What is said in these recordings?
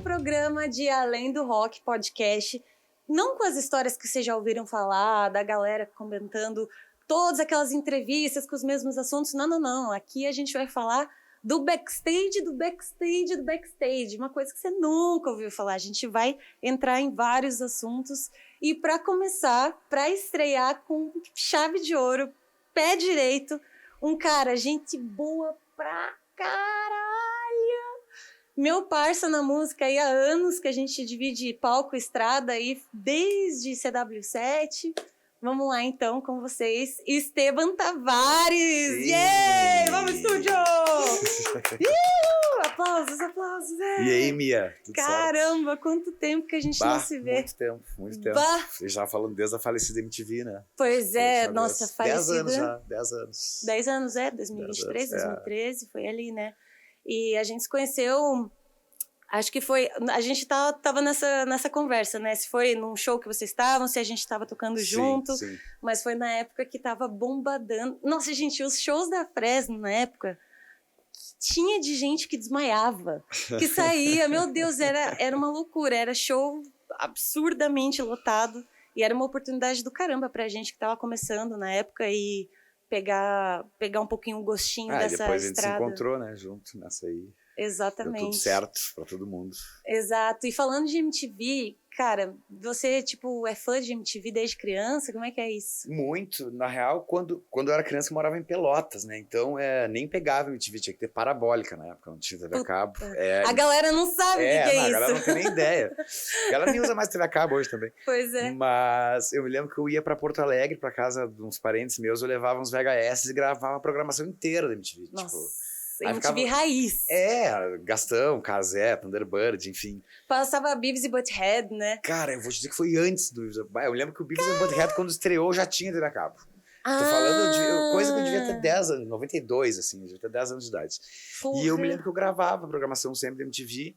programa de Além do Rock podcast. Não com as histórias que vocês já ouviram falar, da galera comentando todas aquelas entrevistas com os mesmos assuntos. Não, não, não. Aqui a gente vai falar do backstage, do backstage, do backstage. Uma coisa que você nunca ouviu falar. A gente vai entrar em vários assuntos. E para começar, para estrear com chave de ouro, pé direito, um cara, gente boa pra caralho. Meu parça na música aí há anos que a gente divide palco e estrada aí desde CW7. Vamos lá então com vocês, Esteban Tavares! Yay! Vamos, estúdio! Aplausos, aplausos! É. E aí, Mia? Tudo Caramba, certo? Quanto tempo que a gente não se vê. Muito tempo, muito tempo. Você já falando desde a falecida MTV, né? Pois é, nossa, falecida... 10 anos já, 10 anos. 10 anos, 2023, 2013, foi ali, né? E a gente se conheceu, acho que foi... A gente tava nessa conversa, né? Se foi num show que vocês estavam, se a gente tava tocando junto. Sim. Mas foi na época que tava bombadando. Nossa, gente, os shows da Fresno na época... Tinha de gente que desmaiava, que saía, meu Deus, era uma loucura, era show absurdamente lotado, e era uma oportunidade do caramba pra gente que tava começando na época e pegar um pouquinho o gostinho dessa estrada. Depois a gente se encontrou, né, junto nessa aí. Exatamente. Deu tudo certo pra todo mundo. Exato. E falando de MTV, cara, você, tipo, é fã de MTV desde criança? Como é que é isso? Muito. Na real, quando eu era criança, eu morava em Pelotas, né? Então, nem pegava MTV, tinha que ter parabólica na época, não tinha TV a cabo. A galera não sabe o que é isso. A galera não tem nem ideia. A galera nem usa mais TV a cabo hoje também. Pois é. Mas eu me lembro que eu ia pra Porto Alegre, pra casa de uns parentes meus, eu levava uns VHS e gravava a programação inteira da MTV. Nossa. Tipo, MTV raiz. Gastão, Casé, Thunderbird, enfim. Passava Beavis e Butthead, né? Cara, eu vou te dizer que foi antes do... Eu lembro que o Beavis e Butthead, quando estreou, já tinha TV a cabo. Tô falando coisa que eu devia ter 10 anos, 92, assim, eu devia ter 10 anos de idade. Porra. E eu me lembro que eu gravava a programação sempre da MTV.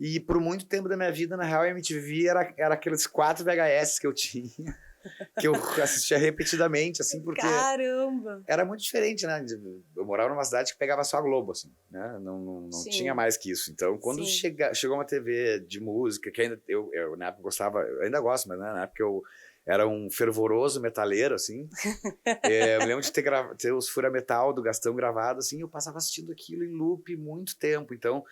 E por muito tempo da minha vida, na real, a MTV era aqueles 4 VHS que eu tinha. Que eu assistia repetidamente, assim, porque... Caramba! Era muito diferente, né? Eu morava numa cidade que pegava só a Globo, assim, né? Não tinha mais que isso. Então, quando chegou uma TV de música, que ainda eu na época gostava, eu ainda gosto, mas na época eu era um fervoroso metaleiro, assim. Eu me lembro de ter os Fura Metal do Gastão gravado, assim, eu passava assistindo aquilo em loop muito tempo. Então,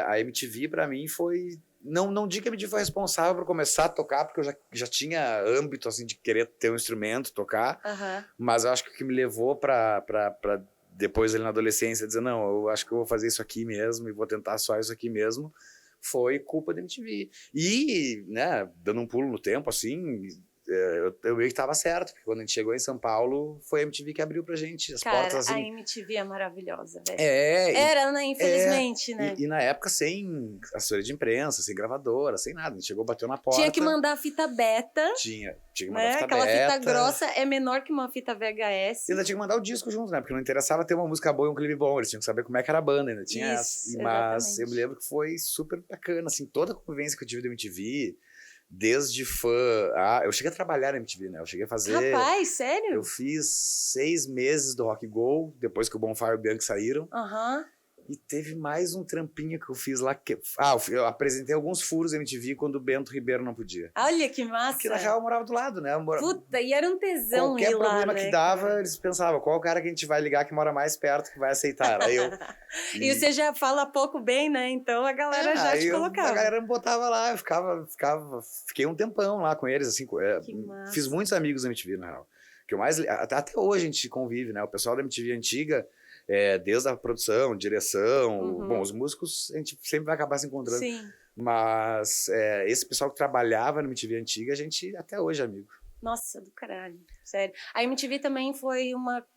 a MTV, pra mim, foi... Não digo que a MTV foi responsável por começar a tocar, porque eu já tinha âmbito, assim, de querer ter um instrumento, tocar. Mas eu acho que o que me levou pra depois, ali na adolescência, dizer, não, eu acho que eu vou fazer isso aqui mesmo e vou tentar só isso aqui mesmo, foi culpa da MTV. E, né, dando um pulo no tempo, assim... Eu meio que tava certo, porque quando a gente chegou em São Paulo, foi a MTV que abriu pra gente as portas, assim. A MTV é maravilhosa, velho. Era, né? Infelizmente, né? E na época sem assessoria de imprensa, sem gravadora, sem nada. A gente chegou, bateu na porta. Tinha que mandar fita beta. Tinha que mandar fita Aquela beta. fita grossa é menor que uma fita VHS. E ainda tinha que mandar o disco junto, né? Porque não interessava ter uma música boa e um clipe bom. Eles tinham que saber como é que era a banda, ainda tinha essa. Mas eu me lembro que foi super bacana, assim, toda a convivência que eu tive da MTV... Desde fã... eu cheguei a trabalhar na MTV, né? Eu cheguei a fazer... Rapaz, sério? Eu fiz 6 meses do Rock Go, depois que o Bonfire e o Bianchi saíram. E teve mais um trampinho que eu fiz lá. Eu apresentei alguns furos da MTV quando o Bento Ribeiro não podia. Olha que massa! Porque na real eu morava do lado, né? Puta, e era um tesão qualquer ir lá, problema né, que dava, cara? eles pensavam, qual cara que a gente vai ligar que mora mais perto que vai aceitar? Aí eu... E você já fala pouco bem, né? Então a galera já te colocava. A galera me botava lá, eu fiquei um tempão lá com eles, assim. Fiz muitos amigos da MTV, na real. Que eu mais... Até hoje a gente convive, né? O pessoal da MTV antiga... desde a produção, direção, bom, os músicos a gente sempre vai acabar se encontrando. Sim. Mas esse pessoal que trabalhava na MTV antiga, a gente até hoje é amigo. Nossa, do caralho, sério. A MTV também foi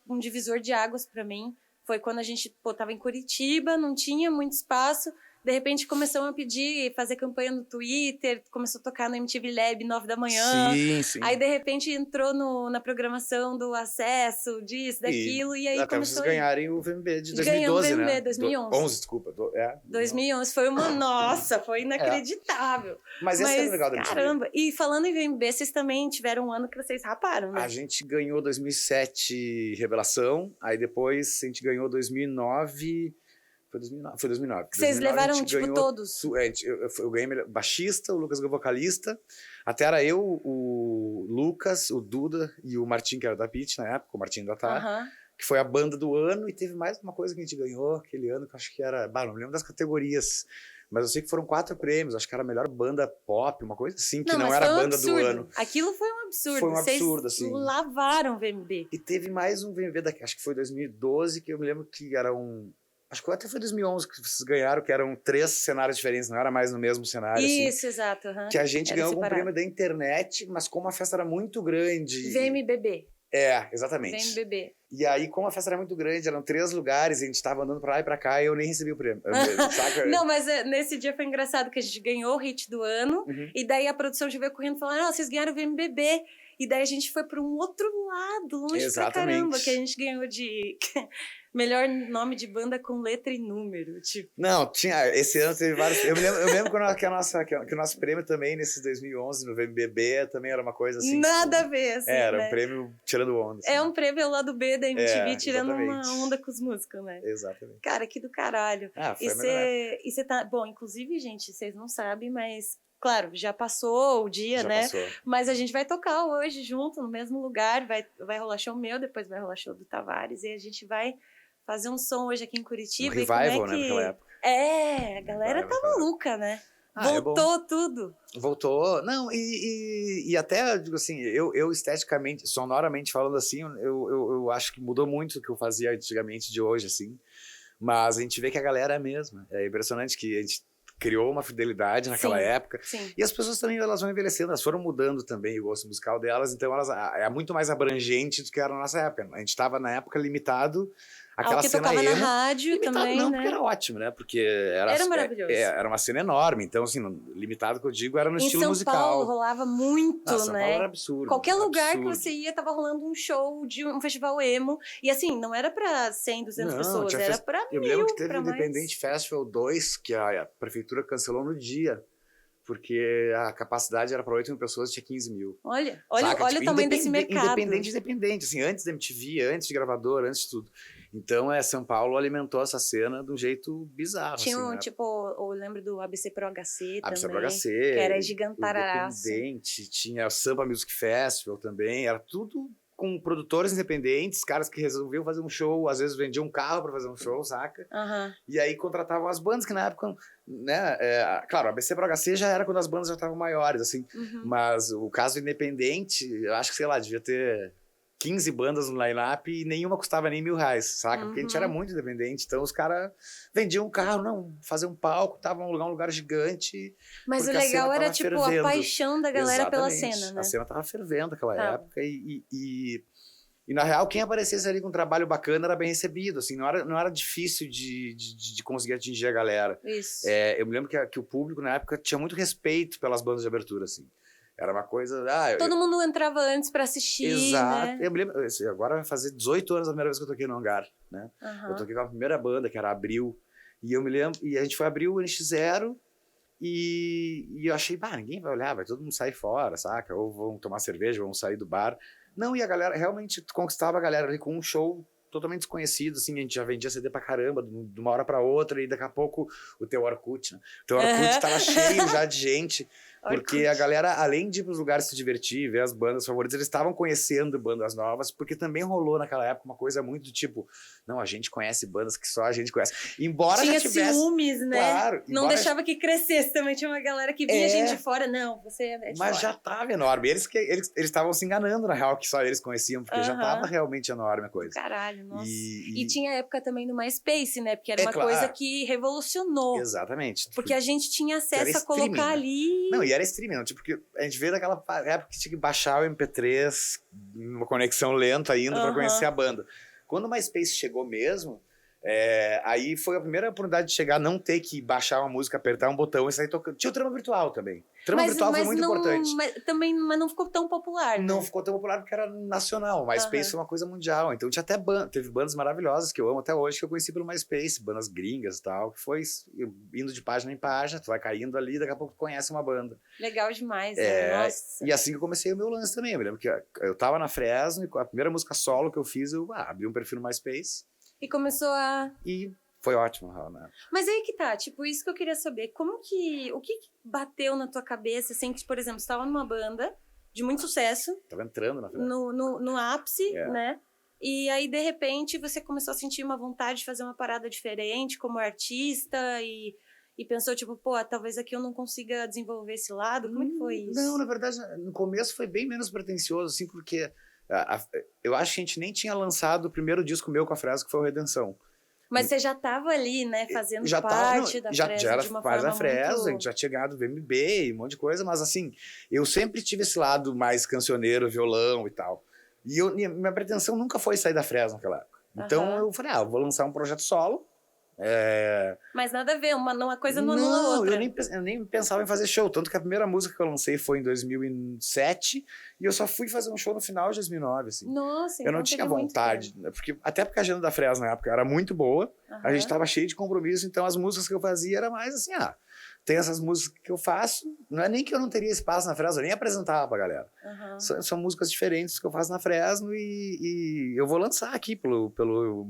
um divisor de águas pra mim. Foi quando a gente tava em Curitiba, não tinha muito espaço. De repente começamos a pedir, fazer campanha no Twitter, começou a tocar no MTV Lab 9 da manhã. Sim. Aí de repente entrou na programação do Acesso, disso, daquilo, e aí até começou vocês ganharem o VMB de 2012, Ganhamos o VMB, né? 2011. 11, desculpa. 2011, foi uma... Nossa, foi inacreditável. Mas esse é o legal da MTV. Caramba, e falando em VMB, vocês também tiveram um ano que vocês raparam, né? A gente ganhou 2007 Revelação, aí depois a gente ganhou 2009... Foi 2009. Foi 2009. Vocês 2009 a levaram, gente tipo, ganhou todos? Eu ganhei baixista, o Lucas ganhou vocalista. Até era eu, o Lucas, o Duda e o Martim, que era da Pitty na época, o Martim ainda tá. Aham. Que foi a banda do ano, e teve mais uma coisa que a gente ganhou aquele ano, que eu acho que era... Bah, não me lembro das categorias, mas eu sei que foram 4 prêmios, acho que era a melhor banda pop, uma coisa assim, que não mas era foi a um banda do absurdo. ano. Aquilo foi um absurdo. Foi um Vocês absurdo, assim. lavaram o VMB. E teve mais um VMB, acho que foi 2012, que eu me lembro que era um... Acho que até foi 2011 que vocês ganharam, que eram 3 cenários diferentes, não era mais no mesmo cenário, Isso, assim. exato. Uhum. Que a gente Era ganhou algum separado. prêmio da internet, mas como a festa era muito grande... VMBB. Exatamente. VMBB. E aí, como a festa era muito grande, eram 3 lugares, a gente tava andando pra lá e pra cá, e eu nem recebi o prêmio. Saca? Não, mas nesse dia foi engraçado que a gente ganhou o hit do ano, Uhum. e daí a produção já veio correndo falando, não, vocês ganharam o VMBB. E daí a gente foi para um outro lado, longe pra caramba, que a gente ganhou de melhor nome de banda com letra e número. Tipo. Não, esse ano teve vários... Eu me lembro que o nosso prêmio também, nesses 2011, no VMBB, também era uma coisa assim... Nada tipo, a ver, assim, era né? um prêmio tirando onda. Assim. É um prêmio ao lado B da MTV, tirando exatamente. uma onda com os músicos, né? Exatamente. Cara, que do caralho. Foi E você tá... Bom, inclusive, gente, vocês não sabem, mas... Claro, já passou o dia, Já né? passou. Mas a gente vai tocar hoje junto, no mesmo lugar. Vai rolar show meu, depois vai rolar show do Tavares. E a gente vai fazer um som hoje aqui em Curitiba. Um revival, né, naquela época. A galera tá maluca, né? Voltou tudo. Voltou. Não, e até, digo assim, eu esteticamente, sonoramente falando assim, eu acho que mudou muito o que eu fazia antigamente de hoje, assim. Mas a gente vê que a galera é a mesma. É impressionante que a gente criou uma fidelidade naquela época. Sim. E as pessoas também, elas vão envelhecendo, elas foram mudando também o gosto musical delas, então elas é muito mais abrangente do que era na nossa época. A gente estava na época limitado àquela que cena tocava emo. Na rádio também, não, né? porque era ótimo, né? Porque era maravilhoso. Era uma cena enorme, então assim, limitado que eu digo era no estilo musical. Em São Paulo rolava muito, né? São Paulo era absurdo. Qualquer lugar que você ia, tava rolando um show de um festival emo. E assim, não era pra 100, 200 pessoas, era pra 1000. Eu lembro que teve o mais. Independente Festival 2, que a prefeitura cancelou no dia. Porque a capacidade era para 8 mil pessoas e tinha 15 mil. Olha tipo, o tamanho desse mercado. Independente, assim, antes da MTV, antes de gravador, antes de tudo. Então, São Paulo alimentou essa cena de um jeito bizarro. Tinha assim, né? tipo, eu lembro do ABC Pro HC ABC também. Pro HC, que era gigantaraço. Independente, tinha o Sampa Music Festival também, era tudo com produtores independentes, caras que resolviam fazer um show, às vezes vendiam um carro para fazer um show, saca? Uhum. E aí contratavam as bandas que na época, né, claro, a ABC Pro HC já era quando as bandas já estavam maiores, assim, mas o caso independente, eu acho que, sei lá, devia ter 15 bandas no line-up e nenhuma custava nem R$1.000, saca? Porque a gente era muito independente, então os caras vendiam um carro, não, faziam um palco, estavam num lugar gigante. Mas o legal era, tipo, fervendo. A paixão da galera pela cena, né? A cena tava fervendo naquela época e na real, quem aparecesse ali com um trabalho bacana era bem recebido, assim, não era difícil de conseguir atingir a galera. Isso. Eu me lembro que o público, na época, tinha muito respeito pelas bandas de abertura, assim. Era uma coisa... Todo mundo entrava antes pra assistir, exato. né? Eu me lembro, agora vai fazer 18 anos a primeira vez que eu toquei no Hangar, né? Eu toquei com a primeira banda, que era Abril, e eu me lembro... E a gente foi abrir o NX0 e eu achei, ninguém vai olhar, vai todo mundo sair fora, saca? Ou vão tomar cerveja, vão sair do bar. Não, e a galera realmente conquistava a galera ali com um show totalmente desconhecido, assim, a gente já vendia CD pra caramba, de uma hora pra outra, e daqui a pouco o teu Orkut, né? O teu Orkut tava cheio já de gente, porque a galera, além de ir pros lugares se divertir, ver as bandas favoritas, eles estavam conhecendo bandas novas, porque também rolou naquela época uma coisa muito do tipo, não, a gente conhece bandas que só a gente conhece. Embora tinha já tivesse... ciúmes, né? Claro. Não deixava que crescesse também, tinha uma galera que vinha gente de fora, não, você é de Mas fora. já tava enorme, eles estavam se enganando, na real, que só eles conheciam, porque já tava realmente enorme a coisa. Caralho, nossa. E tinha época também no MySpace, né? Porque era uma claro. coisa que revolucionou. Exatamente. Porque a gente tinha acesso a colocar ali... Não, e era streaming, não, tipo, porque a gente veio daquela época que tinha que baixar o MP3, uma conexão lenta ainda pra conhecer a banda. Quando o MySpace chegou mesmo, aí foi a primeira oportunidade de chegar, não ter que baixar uma música, apertar um botão e sair tocando. Tinha o Trama Virtual também. Trama Virtual foi muito importante. Mas não ficou tão popular, Não né? ficou tão popular porque era nacional. O MySpace foi uma coisa mundial. Então tinha até teve bandas maravilhosas que eu amo até hoje, que eu conheci pelo MySpace, bandas gringas e tal, que foi indo de página em página, tu vai caindo ali, daqui a pouco tu conhece uma banda. Legal demais, né? Nossa. E assim que eu comecei o meu lance também. Eu me lembro que eu tava na Fresno e a primeira música solo que eu fiz, eu abri um perfil no MySpace. E começou a... E Foi ótimo, né? Mas aí que tá, tipo, isso que eu queria saber. O que bateu na tua cabeça, assim, que, por exemplo, você tava numa banda de muito sucesso. Tava entrando na frente. No ápice, né? E aí, de repente, você começou a sentir uma vontade de fazer uma parada diferente como artista e pensou, tipo, pô, talvez aqui eu não consiga desenvolver esse lado. Como é que foi isso? Não, na verdade, no começo foi bem menos pretencioso, assim, porque eu acho que a gente nem tinha lançado o primeiro disco meu com a Fresno, que foi o Redenção. Mas você já estava ali, né, fazendo já parte da Fresno já era de uma parte forma da Fresno, muito... a gente já tinha ganhado VMB e um monte de coisa, mas assim, eu sempre tive esse lado mais cancioneiro, violão e tal. E minha pretensão nunca foi sair da Fresno naquela época. Então eu falei, eu vou lançar um projeto solo. Mas nada a ver, uma coisa não anula a outra. Eu nem pensava em fazer show, tanto que a primeira música que eu lancei foi em 2007 e eu só fui fazer um show no final de 2009, assim. Nossa, eu não tinha até porque a agenda da Fresno na época era muito boa, a gente tava cheio de compromisso, então as músicas que eu fazia era mais assim, tem essas músicas que eu faço, não é nem que eu não teria espaço na Fresno, eu nem apresentava pra galera. São músicas diferentes que eu faço na Fresno e eu vou lançar aqui pelo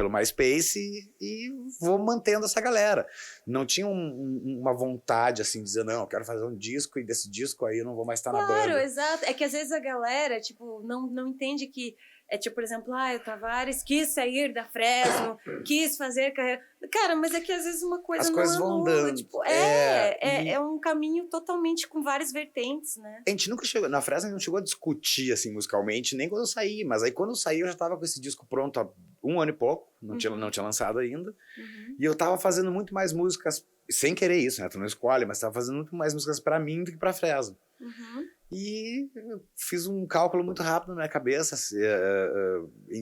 MySpace e vou mantendo essa galera. Não tinha uma vontade, assim, de dizer, não, eu quero fazer um disco e desse disco aí eu não vou mais estar na banda. Claro, exato. É que às vezes a galera, tipo, não entende que é tipo, por exemplo, o Tavares quis sair da Fresno, quis fazer carreira. Cara, mas é que às vezes uma coisa as não coisas vão dando. Tipo, é um caminho totalmente com várias vertentes, né? A gente nunca chegou, na Fresno a gente não chegou a discutir, assim, musicalmente, nem quando eu saí. Mas aí quando eu saí, eu já tava com esse disco pronto há 1 ano e pouco, não tinha lançado ainda. E eu tava fazendo muito mais músicas, sem querer isso, né? Tu não escolhe, mas tava fazendo muito mais músicas pra mim do que pra Fresno. E eu fiz um cálculo muito rápido na minha cabeça.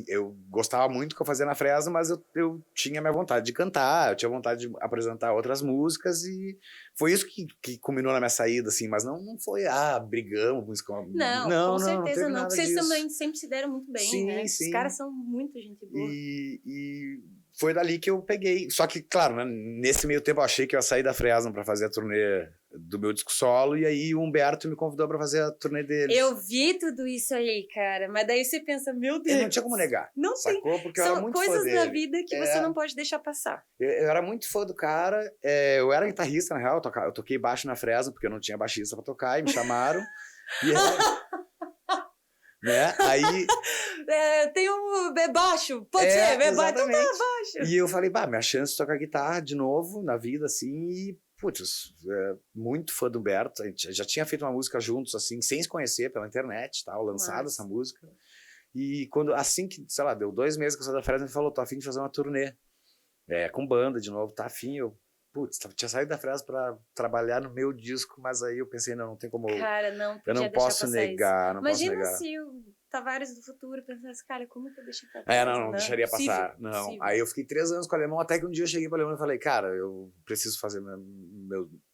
Eu gostava muito do que eu fazia na Fresno, mas eu tinha minha vontade de cantar, eu tinha vontade de apresentar outras músicas e foi isso que culminou na minha saída, assim, mas não foi, brigamos, música. Não, com certeza não. Porque vocês também sempre se deram muito bem, sim, né? Sim. Os caras são muito gente boa. E foi dali que eu peguei. Só que, claro, né, nesse meio tempo eu achei que eu ia sair da Fresno pra fazer a turnê do meu disco solo, e aí o Humberto me convidou pra fazer a turnê deles. Eu vi tudo isso aí, cara, mas daí você pensa, meu Deus. Eu não tinha como negar. Não sacou? tem. Porque eu era muito fã dele. São coisas da vida que você não pode deixar passar. Eu era muito fã do cara, eu era guitarrista, na real, eu toquei baixo na Fresno, porque eu não tinha baixista pra tocar, e me chamaram. Né? Aí tem baixo, pode ser, baixo, então tá baixo. E eu falei, minha chance de tocar guitarra de novo na vida, assim, e putz, muito fã do Humberto, a gente já tinha feito uma música juntos, assim, sem se conhecer pela internet, tal, lançado essa música, e assim que, sei lá, deu 2 meses que eu saí da Fresno, ele falou, tô a fim de fazer uma turnê, com banda de novo, tá afim, tinha saído da Fresno pra trabalhar no meu disco, mas aí eu pensei, não tem como... Cara, eu não posso negar, Imagina se o Tavares do futuro pensasse, cara, como que eu deixei pra trás? Não deixaria passar, não. Possível. Aí eu fiquei 3 anos com o Alemão, até que um dia eu cheguei pro Alemão e falei, cara, eu preciso fazer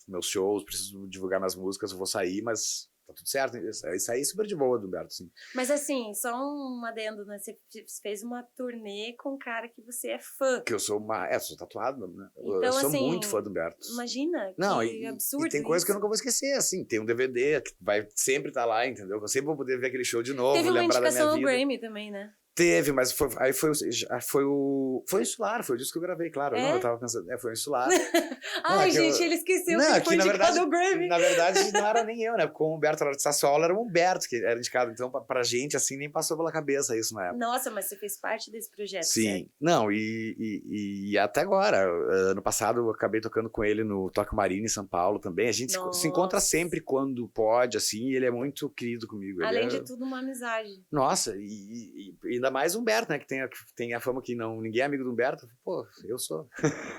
meus shows, preciso divulgar minhas músicas, eu vou sair, mas... tá tudo certo, isso aí é super de boa do Humberto, sim. Mas assim, só um adendo, né? Você fez uma turnê com um cara que você é fã. Que eu sou sou tatuado, né? Então, eu sou assim, muito fã do Humberto. Imagina, que absurdo e tem coisa que eu nunca vou esquecer, assim, tem um DVD que vai sempre estar lá, entendeu? Eu sempre vou poder ver aquele show de novo, Teve lembrar da minha vida. Teve uma indicação ao Grammy também, né? Teve, mas foi o Insular, foi o disco que eu gravei, claro. Não, eu tava pensando, foi o Insular. Gente, ele esqueceu que foi indicado ao Grammy. Na verdade, não era nem eu, né? Como o Humberto era de Sassuolo, era o Humberto que era indicado. Então, pra gente, assim, nem passou pela cabeça isso na época. Nossa, mas você fez parte desse projeto, sim. Certo? Não, e até agora. Ano passado, eu acabei tocando com ele no Toque Marina em São Paulo também. A gente se encontra sempre quando pode, assim, e ele é muito querido comigo. Além de tudo, uma amizade. Nossa, e ainda mais o Humberto, né? Que tem a fama que ninguém é amigo do Humberto. Pô, eu sou.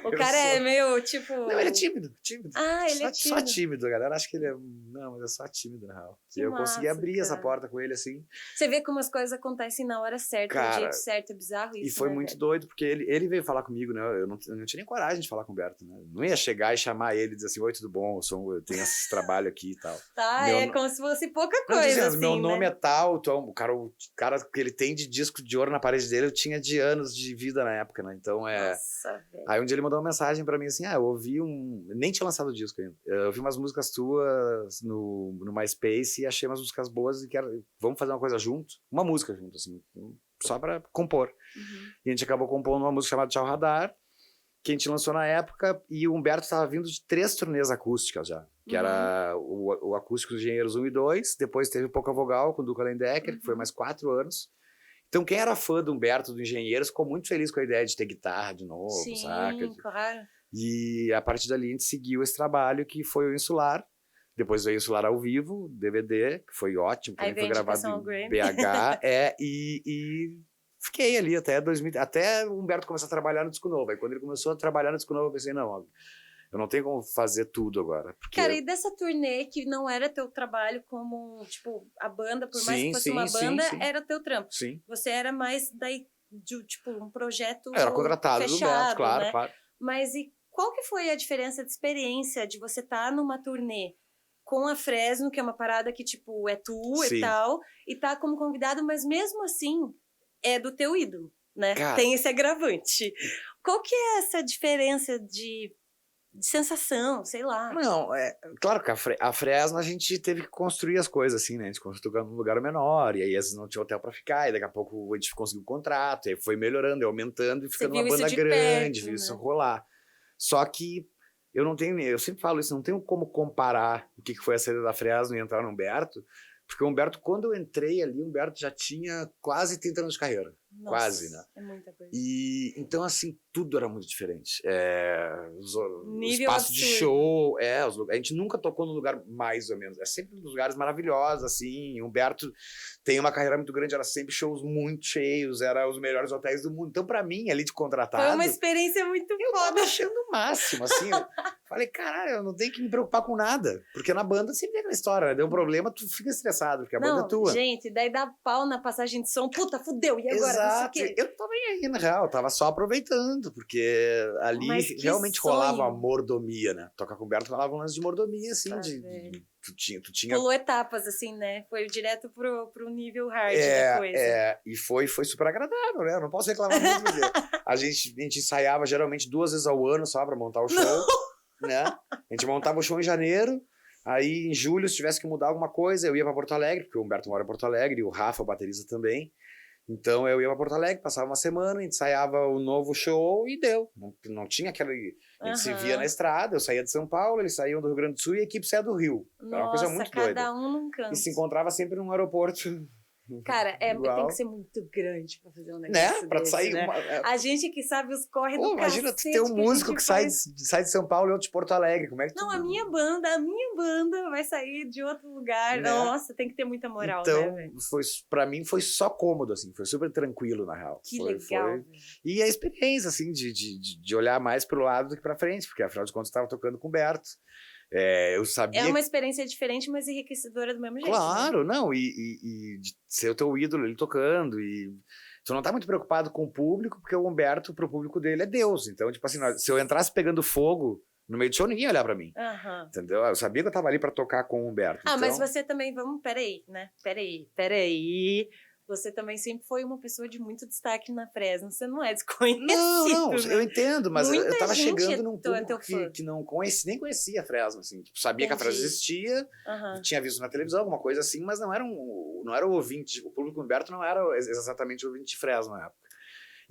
O cara é meio, tipo... Não, ele é tímido. Ele é tímido. Só tímido, a galera acha que ele é... Não, mas é só tímido, na real. Eu consegui abrir essa porta com ele, assim. Você vê como as coisas acontecem na hora certa, cara, no jeito certo, é bizarro isso, e foi muito doido, porque ele veio falar comigo, né? Eu não tinha nem coragem de falar com o Humberto, né? Não ia chegar e chamar ele e dizer assim, oi, tudo bom? Eu tenho esse trabalho aqui e tal. Como se fosse pouca coisa, assim, meu nome é tal, o cara que ele tem de disco de ouro na parede dele, eu tinha de anos de vida na época, né? Então Nossa, velho. Aí um dia ele mandou uma mensagem pra mim assim, eu ouvi nem tinha lançado o disco ainda. Eu ouvi umas músicas tuas no MySpace e achei umas músicas boas e vamos fazer uma coisa junto, uma música junto, assim, só pra compor. E a gente acabou compondo uma música chamada Tchau Radar, que a gente lançou na época, e o Humberto estava vindo de 3 turnês acústicas já, que era o Acústico dos Engenheiros 1 e 2, depois teve Pouca Vogal com o Duca Lendecker, que foi mais 4 anos. Então quem era fã do Humberto, do Engenheiros, ficou muito feliz com a ideia de ter guitarra de novo, Sim, saca? claro. E a partir dali a gente seguiu esse trabalho, que foi o Insular. Depois veio o Insular ao vivo, DVD, que foi ótimo, também foi gravado em BH, e fiquei ali até 2000, até o Humberto começar a trabalhar no disco novo. Aí quando ele começou a trabalhar no disco novo, eu pensei, não, eu não tenho como fazer tudo agora. Porque... Cara, e dessa turnê que não era teu trabalho como, tipo, a banda, por mais que fosse uma banda, era teu trampo. Sim. Você era mais daí, de, tipo, um projeto era contratado fechado, do Humberto, claro, né? claro. Mas e qual que foi a diferença de experiência de você estar numa turnê com a Fresno, que é uma parada que, tipo, é tu e tal, e tá como convidado, mas mesmo assim é do teu ídolo, né? Cara, tem esse agravante. Qual que é essa diferença de sensação, sei lá? Não, claro que a Fresno a gente teve que construir as coisas assim, né? A gente construiu num lugar menor, e aí às vezes não tinha hotel pra ficar, e daqui a pouco a gente conseguiu um contrato, e aí foi melhorando, aumentando, e ficando uma banda grande, viu isso rolar. Só que eu sempre falo isso, não tenho como comparar o que foi a saída da Fresno e entrar no Humberto, porque o Humberto, quando eu entrei ali, o Humberto já tinha quase 30 anos de carreira. Nossa, quase, né? É muita coisa. E então, assim, tudo era muito diferente. O absurdo. espaço de show, a gente nunca tocou num lugar mais ou menos. É sempre nos lugares maravilhosos, assim. O Humberto tem uma carreira muito grande, era sempre shows muito cheios, era os melhores hotéis do mundo. Então, pra mim, ali de contratado... Foi uma experiência muito eu foda. tava achando o máximo, assim. Falei, caralho, eu não tenho que me preocupar com nada. Porque na banda sempre tem aquela história, né? Deu um problema, tu fica estressado, porque a banda é tua. Gente, daí dá pau na passagem de som. Puta, fudeu, e agora? Exato. Eu não tava nem aí, na real. Eu tava só aproveitando, porque ali realmente rolava a mordomia, né? Tocar com o Humberto rolava um lance de mordomia, assim, tu tinha... Pulou etapas, assim, né? Foi direto pro nível hard da coisa. E foi super agradável, né? Eu não posso reclamar muito, porque a gente ensaiava geralmente 2 vezes ao ano só pra montar o show, né? A gente montava o show em janeiro, aí em julho, se tivesse que mudar alguma coisa, eu ia pra Porto Alegre, porque o Humberto mora em Porto Alegre, e o Rafa, o baterista, também. Então eu ia pra Porto Alegre, passava uma semana, ensaiava o novo show e deu. Não tinha aquele... A gente se via na estrada, eu saía de São Paulo, eles saíam do Rio Grande do Sul e a equipe saía do Rio. Era uma coisa muito doida. Cada um num canto. E se encontrava sempre num aeroporto. Cara, tem que ser muito grande pra fazer um negócio pra desse, sair, né? A gente que sabe os corre do imagina tu ter um músico que sai de São Paulo e outro de Porto Alegre. Como é que tu... Não, a minha banda vai sair de outro lugar. Né? Nossa, tem que ter muita moral, então, né, pra mim foi só cômodo, assim. Foi super tranquilo, na real. Que legal. E a experiência, assim, de olhar mais pro lado do que pra frente. Porque, afinal de contas, eu tava tocando com o Humberto. Eu sabia... É uma experiência diferente, mas enriquecedora do mesmo jeito. Claro, né? não. E de ser o teu ídolo, ele tocando. E tu não tá muito preocupado com o público, porque o Humberto, pro público dele, é Deus. Então, tipo assim, se eu entrasse pegando fogo no meio do show, ninguém ia olhar pra mim. Entendeu? Eu sabia que eu tava ali pra tocar com o Humberto. Então... mas você também, peraí, né? Peraí. Você também sempre foi uma pessoa de muito destaque na Fresno. Você não é desconhecido. Não, né? Eu entendo, mas eu tava chegando num público que não nem conhecia a Fresno, assim. Tipo, sabia que a Fresno existia, tinha visto na televisão, alguma coisa assim, mas não era o ouvinte. O público Humberto não era exatamente o ouvinte de Fresno na época.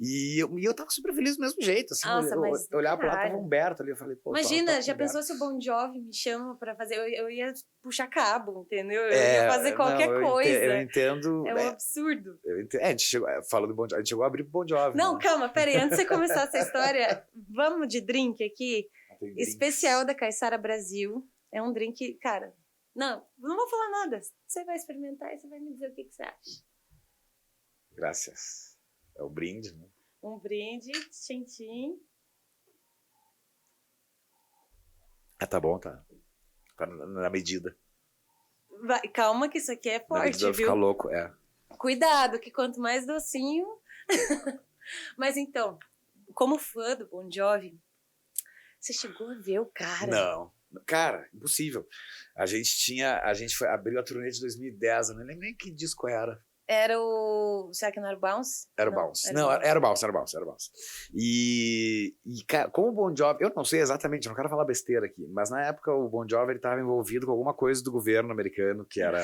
E eu tava super feliz do mesmo jeito, assim. Nossa, eu olhava pra lá, tava o Humberto ali, eu falei, pô... Imagina, já pensou se o Bon Jovi me chama pra fazer... Eu ia puxar cabo, entendeu? Eu ia fazer qualquer coisa. Eu entendo... É um absurdo. Eu entendo. A gente chegou, falando do Bon Jovi, a gente chegou a abrir pro Bon Jovi. Não, né? calma, peraí, antes de você começar essa história, vamos de drink aqui? Especial da Caissara Brasil. É um drink, cara... Não vou falar nada. Você vai experimentar e você vai me dizer o que você acha. Graças. É o brinde, né? Um brinde, tchim-tchim. Tá bom, tá. Tá na medida. Calma que isso aqui é forte, viu? Ficar louco, Cuidado, que quanto mais docinho... Mas então, como fã do Bon Jovi, você chegou a ver o cara? Não. Cara, impossível. A gente abriu a turnê de 2010, eu não lembro nem que disco era. Era o... Será que não era o Bounce? Era o Bounce. Não, era o Bounce. E cara, como o Bon Jovi... Eu não sei exatamente, eu não quero falar besteira aqui, mas na época o Bon Jovi estava envolvido com alguma coisa do governo americano, que era...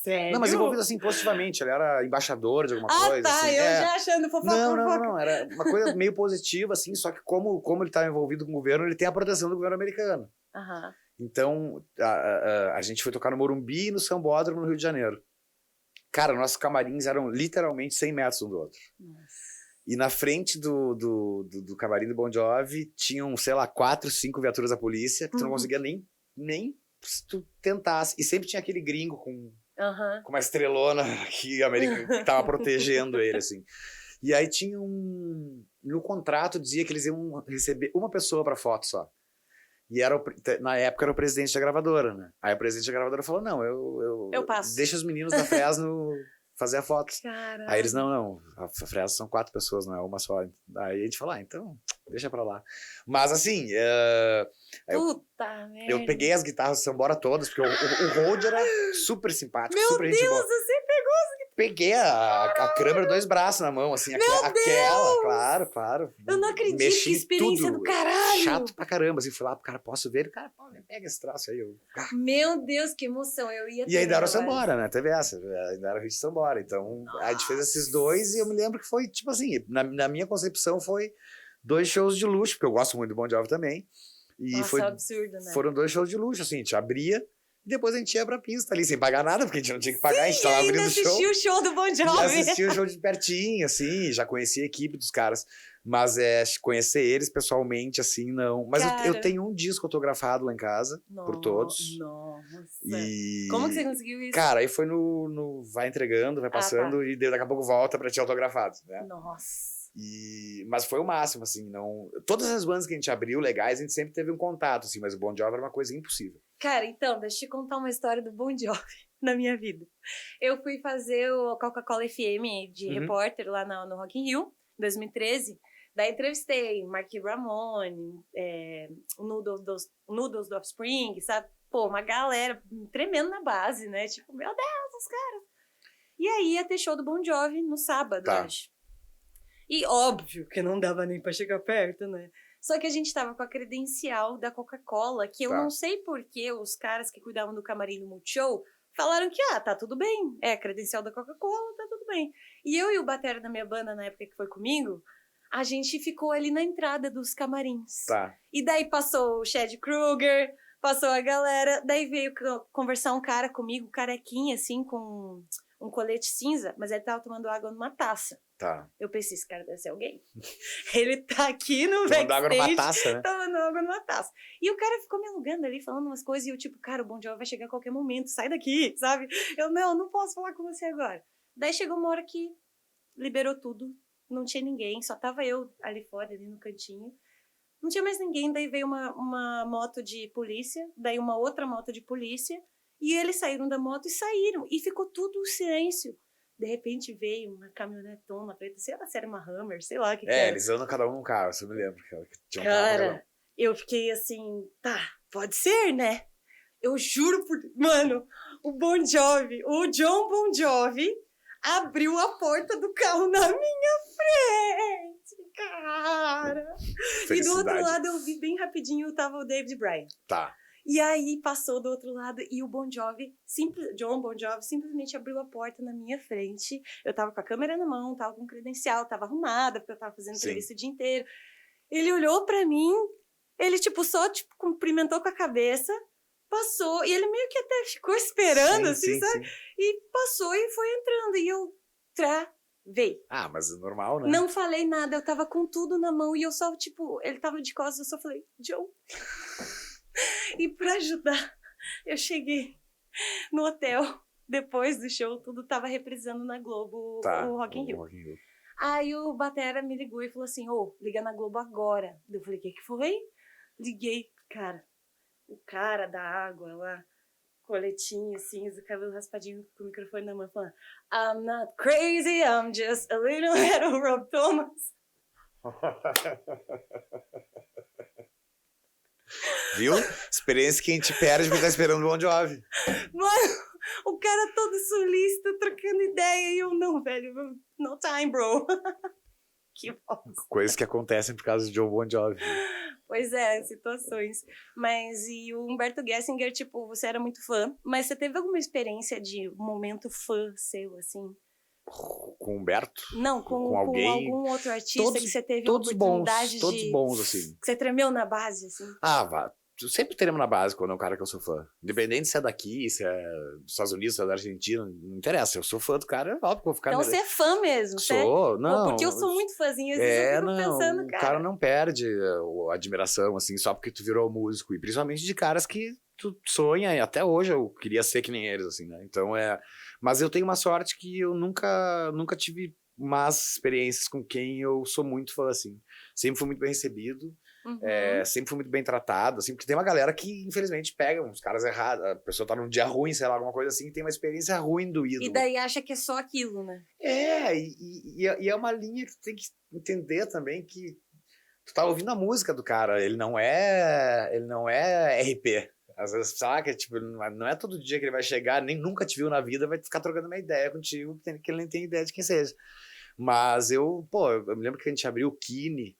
Sério? Não, mas envolvido assim positivamente. Ele era embaixador de alguma coisa. Tá, assim. eu já achando fofoca. Não. Era uma coisa meio positiva, assim, só que como ele estava envolvido com o governo, ele tem a proteção do governo americano. Aham. Então, a gente foi tocar no Morumbi e no Sambódromo, no Rio de Janeiro. Cara, nossos camarins eram literalmente 100 metros um do outro. Nossa. E na frente do camarim do Bon Jovi tinham, sei lá, 4, 5 viaturas da polícia, que tu não conseguia nem se tu tentasse. E sempre tinha aquele gringo com uma estrelona que tava protegendo ele, assim. E aí tinha no contrato dizia que eles iam receber uma pessoa pra foto só. E na época era o presidente da gravadora, né? Aí o presidente da gravadora falou, não, eu passo. Deixa os meninos da Fresno fazer a foto. Caramba. Aí eles, não, a Fresno são 4 pessoas, não é uma só. Aí a gente falou, então, deixa pra lá. Mas assim, Puta merda. eu peguei as guitarras do Sambora todas, porque o Hold era super simpático, Meu super gente boa. Deus, você pegou as guitarras. Peguei a câmera 2 braços na mão, assim, aquela, claro. Eu não acredito, Mexi que experiência tudo, do caralho. chato pra caramba, assim, fui lá pro cara, posso ver? O cara, pega esse traço aí. Meu Deus, que emoção, eu ia E ainda era o Sambora, né? Teve essa, ainda era o hit Sambora. Então, a gente fez esses dois e eu me lembro que foi, tipo assim, na minha concepção foi 2 shows de luxo, porque eu gosto muito do Bon Jovi também. E Nossa, é um absurdo, né? Foram 2 shows de luxo, assim, a gente abria e depois a gente ia pra pista ali, sem pagar nada, porque a gente não tinha que pagar, a gente tava abrindo o show. Assistiu o show do Bon Jovi. Assistia o show de pertinho, assim, já conhecia a equipe dos caras. Mas conhecer eles pessoalmente, assim, não. Mas eu tenho um disco autografado lá em casa, por todos. Nossa. E... Como que você conseguiu isso? Cara, aí foi no vai entregando, vai passando e daqui a pouco volta pra ti autografado, né? Nossa. Mas foi o máximo, assim, não... Todas as bandas que a gente abriu, legais, a gente sempre teve um contato, assim, mas o Bon Jovi era uma coisa impossível. Cara, então, deixa eu te contar uma história do Bon Jovi na minha vida. Eu fui fazer o Coca-Cola FM de repórter lá no Rock in Rio, em 2013. Daí entrevistei Mark Ramone, o Noodles do Offspring, sabe? Pô, uma galera tremendo na base, né? Tipo, meu Deus, os caras. E aí ia ter show do Bon Jovi no sábado, acho. E óbvio que não dava nem pra chegar perto, né? Só que a gente tava com a credencial da Coca-Cola, que eu não sei por que os caras que cuidavam do camarim do Multishow falaram que, tá tudo bem. É a credencial da Coca-Cola, tá tudo bem. E eu e o batera da minha banda, na época que foi comigo, a gente ficou ali na entrada dos camarins. E daí passou o Chad Kroeger, passou a galera, daí veio conversar um cara comigo, carequinha, assim, com um colete cinza, mas ele tava tomando água numa taça. Eu pensei, esse cara deve ser alguém. Ele tá aqui no backstage. Tomando água numa taça, né? Tomando água numa taça. E o cara ficou me alugando ali, falando umas coisas, e eu tipo, cara, o Bon Jovi vai chegar a qualquer momento, sai daqui, sabe? Eu, não posso falar com você agora. Daí chegou uma hora que liberou tudo, não tinha ninguém, só tava eu ali fora, ali no cantinho. Não tinha mais ninguém, daí veio uma moto de polícia, daí uma outra moto de polícia, e eles saíram da moto e saíram, e ficou tudo silêncio. De repente veio uma caminhonetona preta, sei lá se era uma Hammer, sei lá o que era. Eles andam cada um num carro, eu me lembro. Que tinha um cara, eu fiquei assim, pode ser, né? Eu juro por... Mano, o Bon Jovi, o John Bon Jovi, abriu a porta do carro na minha frente, cara. E do outro lado eu vi bem rapidinho, tava o David Bryan. E aí passou do outro lado e o Bon Jovi, John Bon Jovi, simplesmente abriu a porta na minha frente. Eu tava com a câmera na mão, tava com credencial, tava arrumada, porque eu tava fazendo entrevista o dia inteiro. Ele olhou pra mim, ele só cumprimentou com a cabeça, passou, e ele meio que até ficou esperando, sabe? E passou e foi entrando, e eu travei. Mas é normal, né? Não falei nada, eu tava com tudo na mão, e eu só, ele tava de costas, eu só falei, John... E pra ajudar, eu cheguei no hotel, depois do show, tudo tava reprisando na Globo o Rock in Rio. Aí o batera me ligou e falou assim, liga na Globo agora. Eu falei, o que foi? Liguei, cara, o cara da água lá, coletinho cinza, cabelo raspadinho, com o microfone na mão, falando, I'm not crazy, I'm just a little head of Rob Thomas. Viu? Experiência que a gente perde porque tá esperando o Bon Jovi. Mano, o cara todo solista, trocando ideia, e eu, não, velho, no time, bro. Que bosta. Coisas que acontecem por causa de John Bon Jovi. Pois é, situações. Mas e o Humberto Gessinger, tipo, você era muito fã, mas você teve alguma experiência de momento fã seu, assim? Com o Humberto? Não, com alguém? algum outro artista que você teve Todos oportunidade bons, todos de... bons, assim. Que você tremeu na base, assim? Vá. Sempre teremos na base quando é um cara que eu sou fã. Independente se é daqui, se é dos Estados Unidos, se é da Argentina, não interessa. Eu sou fã do cara, é óbvio que eu vou ficar... Então você é fã mesmo, Sou, não. Porque eu sou muito fãzinha, às vezes eu fico pensando, o cara não perde a admiração, assim, só porque tu virou músico. E principalmente de caras que tu sonha, e até hoje eu queria ser que nem eles, assim, né? Então Mas eu tenho uma sorte que eu nunca tive más experiências com quem eu sou muito fã, assim. Sempre fui muito bem recebido. Uhum. Sempre fui muito bem tratado, assim, porque tem uma galera que, infelizmente, pega uns caras errados, a pessoa tá num dia ruim, sei lá, alguma coisa assim, e tem uma experiência ruim do ídolo. E daí acha que é só aquilo, né? E é uma linha que tu tem que entender também que tu tá ouvindo a música do cara, ele não é RP. Às vezes, sabe, tipo, não é todo dia que ele vai chegar, nem nunca te viu na vida, vai ficar trocando uma ideia contigo, que ele nem tem ideia de quem seja. Mas eu me lembro que a gente abriu o Kine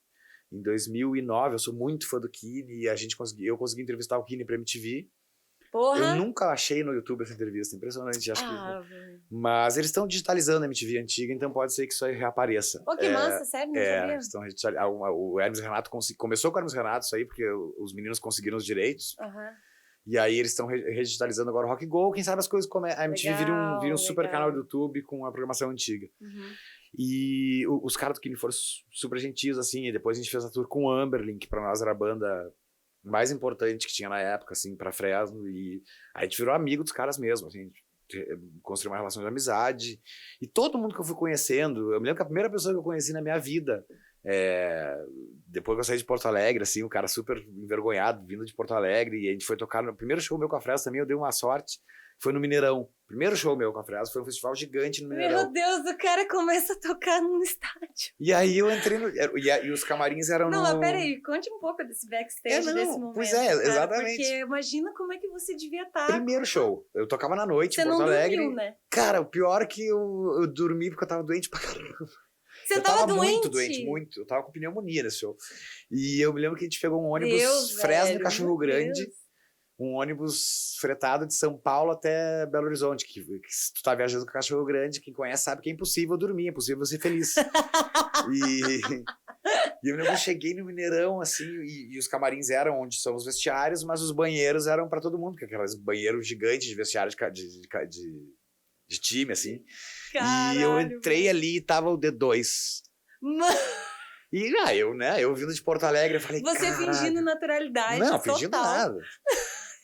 em 2009, eu sou muito fã do Kine, e eu consegui entrevistar o Kine pra MTV. Porra! Eu nunca achei no YouTube essa entrevista, impressionante, acho que... Mas eles estão digitalizando a MTV antiga, então pode ser que isso aí reapareça. Pô, que massa, sério, não sabia. Estão digitalizando. O Hermes e Renato começou com o Hermes e Renato isso aí, porque os meninos conseguiram os direitos. E aí eles estão redigitalizando agora o Rock Go, quem sabe as coisas a MTV vira um super canal do YouTube com a programação antiga. E os caras do Kine foram super gentis, assim, e depois a gente fez a tour com o Amberlin, que pra nós era a banda mais importante que tinha na época, assim, pra Fresno, e a gente virou amigo dos caras mesmo, assim, a gente construiu uma relação de amizade, e todo mundo que eu fui conhecendo, eu me lembro que a primeira pessoa que eu conheci na minha vida, depois que eu saí de Porto Alegre, assim, um cara super envergonhado, vindo de Porto Alegre, e a gente foi tocar no primeiro show meu com a Fresno também, eu dei uma sorte, foi no Mineirão. Primeiro show meu com a Fresno foi um festival gigante no Mineirão. Meu Deus, o cara começa a tocar num estádio. E aí eu entrei e os camarins eram Não, mas peraí, conte um pouco desse backstage desse momento. Pois é, cara, exatamente. Porque imagina como é que você devia estar. Primeiro show. Eu tocava na noite em Porto Alegre. Você não dormiu, né? Cara, o pior é que eu dormi porque eu tava doente pra caramba. Você tava doente? Muito doente, muito. Eu tava com pneumonia nesse show. E eu me lembro que a gente pegou um ônibus Fresno Cachorro Grande. Um ônibus fretado de São Paulo até Belo Horizonte, que se tu tá viajando com cachorro grande, quem conhece sabe que é impossível dormir, é impossível ser feliz. e eu lembro que eu cheguei no Mineirão, assim, e os camarins eram onde são os vestiários, mas os banheiros eram pra todo mundo, que aqueles banheiros gigantes de vestiário de time, assim. Caralho, e eu entrei ali e tava o D2. E eu vindo de Porto Alegre, eu falei, você fingindo naturalidade. Não, fingindo nada.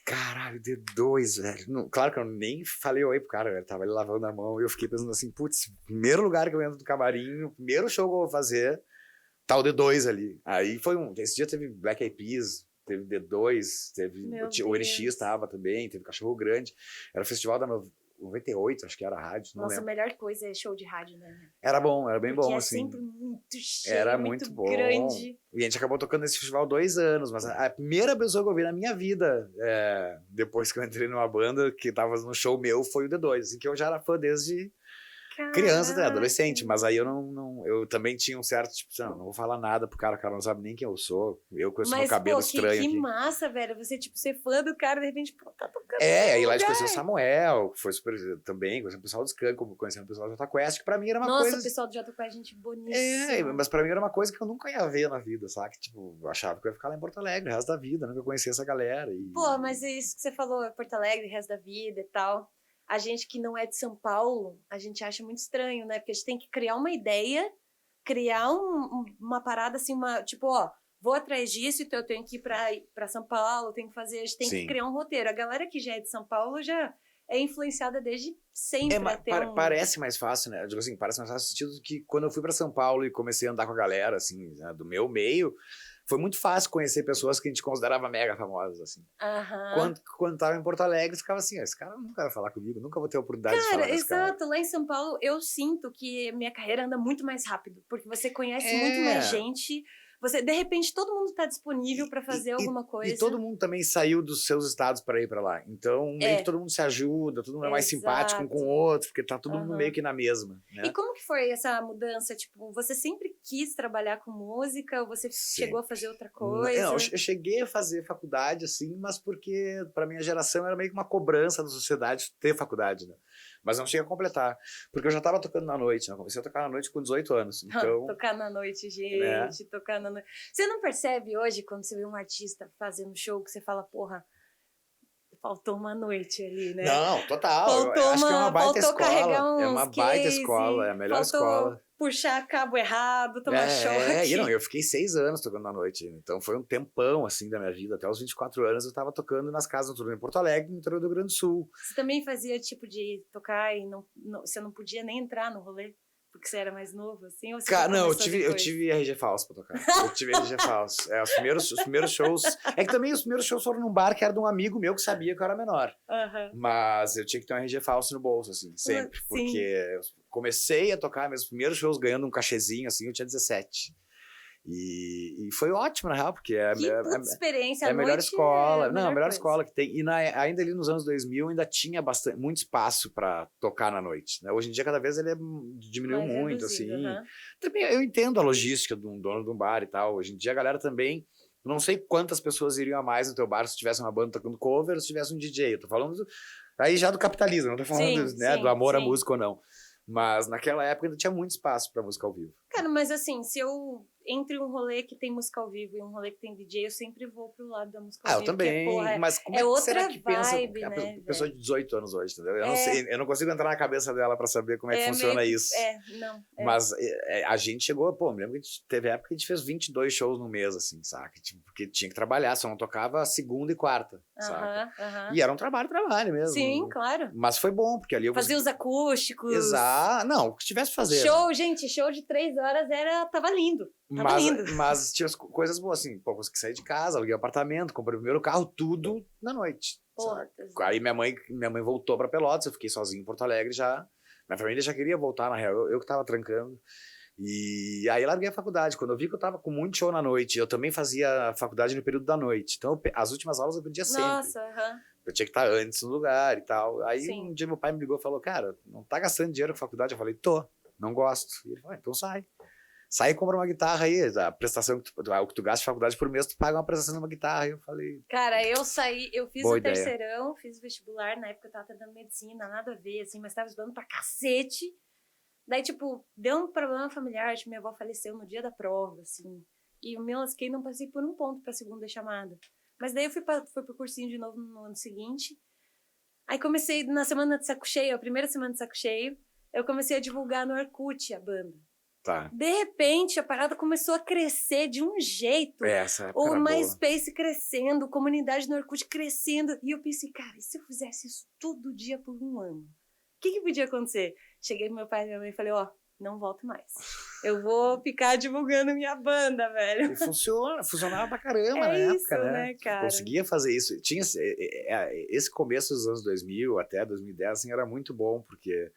Caralho, D2, velho. Claro que eu nem falei oi pro cara, velho. Tava ali lavando a mão e eu fiquei pensando assim, putz, primeiro lugar que eu entro do camarim, o primeiro show que eu vou fazer, tá o D2 ali. Aí esse dia teve Black Eyed Peas, teve D2, teve o NX tava também, teve Cachorro Grande. Era o festival da 98, acho que era a rádio. Nossa, a melhor coisa é show de rádio, né? Era bom, era bem bom, assim. Porque é sempre muito cheio, era muito bom. Grande. E a gente acabou tocando nesse festival 2 anos, mas a primeira pessoa que eu vi na minha vida, depois que eu entrei numa banda que tava no show meu, foi o D2, assim, que eu já era fã desde criança até adolescente, mas aí eu também tinha um certo, tipo, não vou falar nada pro cara, o cara não sabe nem quem eu sou, eu com esse meu cabelo estranho que aqui. massa, velho, você, tipo, ser fã do cara, de repente, pô, tá tocando. Aí lá a gente conheceu o Samuel, que foi super, também, conheceu o pessoal do Skank, conhecendo o pessoal do Jota Quest, que pra mim era uma coisa... Nossa, o pessoal do Jota Quest, gente boníssima. Mas pra mim era uma coisa que eu nunca ia ver na vida, sabe? Tipo, eu achava que eu ia ficar lá em Porto Alegre o resto da vida, nunca conhecia essa galera. Pô, mas isso que você falou, Porto Alegre o resto da vida e tal... A gente que não é de São Paulo, a gente acha muito estranho, né? Porque a gente tem que criar uma ideia, criar uma parada assim, tipo, vou atrás disso, então eu tenho que ir pra São Paulo, tenho que fazer, a gente tem que criar um roteiro. A galera que já é de São Paulo já é influenciada desde sempre. Parece mais fácil, né? Eu digo assim, parece mais fácil no sentido que quando eu fui pra São Paulo e comecei a andar com a galera, assim, né, do meu meio, foi muito fácil conhecer pessoas que a gente considerava mega famosas, assim. Quando tava em Porto Alegre, ficava assim, esse cara nunca vai falar comigo, nunca vou ter oportunidade de falar com esse cara. Exato. Lá em São Paulo, eu sinto que minha carreira anda muito mais rápido, porque você conhece muito mais gente, Você, de repente, todo mundo tá disponível para fazer alguma coisa. E todo mundo também saiu dos seus estados para ir para lá. Então, meio que todo mundo se ajuda, todo mundo é mais simpático um com o outro, porque tá todo mundo meio que na mesma, né? E como que foi essa mudança? Tipo, você sempre quis trabalhar com música ou você chegou a fazer outra coisa? Não, eu cheguei a fazer faculdade, assim, mas porque para minha geração era meio que uma cobrança da sociedade ter faculdade, né? Mas não cheguei a completar, porque eu já tava tocando na noite, né? Eu comecei a tocar na noite com 18 anos, então... Tocar na noite, gente, tocar na noite. Você não percebe hoje, quando você vê um artista fazendo show, que você fala, porra, faltou uma noite ali, né? Não, total. Eu acho que é uma baita escola. É uma baita escola, é a melhor escola. Puxar cabo errado, tomar choque. Eu fiquei 6 anos tocando na noite, então foi um tempão, assim, da minha vida. Até os 24 anos eu tava tocando nas casas noturnas em Porto Alegre, no interior do Rio Grande do Sul. Você também fazia tipo de tocar e você não podia nem entrar no rolê? Porque você era mais novo, assim? Ou você não, eu tive RG falso pra tocar. Eu tive RG falso. Os primeiros shows... É que também os primeiros shows foram num bar que era de um amigo meu que sabia que eu era menor. Mas eu tinha que ter um RG falso no bolso, assim, sempre. Sim. Porque eu comecei a tocar meus primeiros shows ganhando um cachezinho, assim, eu tinha 17. E foi ótimo, na real, porque experiência, é a melhor escola. Não, a melhor escola que tem. E ainda ali nos anos 2000 ainda tinha muito espaço para tocar na noite, né? Hoje em dia, cada vez ele diminuiu muito, reduzido, assim. Também eu entendo a logística de um dono de um bar e tal. Hoje em dia, a galera também... Não sei quantas pessoas iriam a mais no teu bar se tivesse uma banda tocando cover ou se tivesse um DJ. Eu tô falando aí já do capitalismo, não tô falando do amor à música ou não. Mas naquela época ainda tinha muito espaço pra música ao vivo. Cara, mas assim, se eu... Entre um rolê que tem música ao vivo e um rolê que tem DJ, eu sempre vou pro lado da música ao vivo. Eu também, porque, mas como é outra será que vibe, pensa né, a pessoa de 18 anos hoje, entendeu? Eu não sei, eu não consigo entrar na cabeça dela pra saber como é que funciona isso. Mas a gente chegou, me lembro que a gente teve época que a gente fez 22 shows no mês, assim, saca? Tipo, porque tinha que trabalhar, só não tocava segunda e quarta, saca? E era um trabalho mesmo. Sim, claro. Mas foi bom, porque ali eu fazia os acústicos. Exato. Não, o que tivesse que fazer. Show de 3 horas tava lindo. Mas tinha coisas boas, assim, consegui sair de casa, aluguei um apartamento, comprei o primeiro carro, tudo na noite. Aí minha mãe voltou pra Pelotas, eu fiquei sozinho em Porto Alegre já. Minha família já queria voltar, na real, eu que tava trancando. E aí larguei a faculdade. Quando eu vi que eu tava com muito show na noite, eu também fazia faculdade no período da noite. Então, as últimas aulas eu perdia sempre. Nossa, Eu tinha que estar antes no lugar e tal. Aí um dia meu pai me ligou e falou, cara, não tá gastando dinheiro com faculdade? Eu falei, tô, não gosto. E ele falou, então sai. Sai e compra uma guitarra aí, a prestação o que tu gasta de faculdade por mês, tu paga uma prestação de uma guitarra. Aí eu falei... Cara, eu fiz o terceirão, fiz o vestibular, na época eu tava tentando medicina, nada a ver, assim, mas tava estudando pra cacete. Daí, tipo, deu um problema familiar, minha avó faleceu no dia da prova, assim, e eu me lasquei, não passei por um ponto pra segunda chamada. Mas daí eu fui pro cursinho de novo no ano seguinte, aí comecei na semana de saco cheio, a primeira semana de saco cheio, eu comecei a divulgar no Orkut a banda. Tá. De repente, a parada começou a crescer de um jeito. O MySpace crescendo, a comunidade no Orkut crescendo. E eu pensei, cara, e se eu fizesse isso todo dia por um ano? O que podia acontecer? Cheguei pro meu pai e minha mãe e falei, não volto mais. Eu vou ficar divulgando minha banda, velho. E funcionava pra caramba na época, né? Cara? Conseguia fazer isso. Tinha esse começo dos anos 2000 até 2010, assim, era muito bom, porque...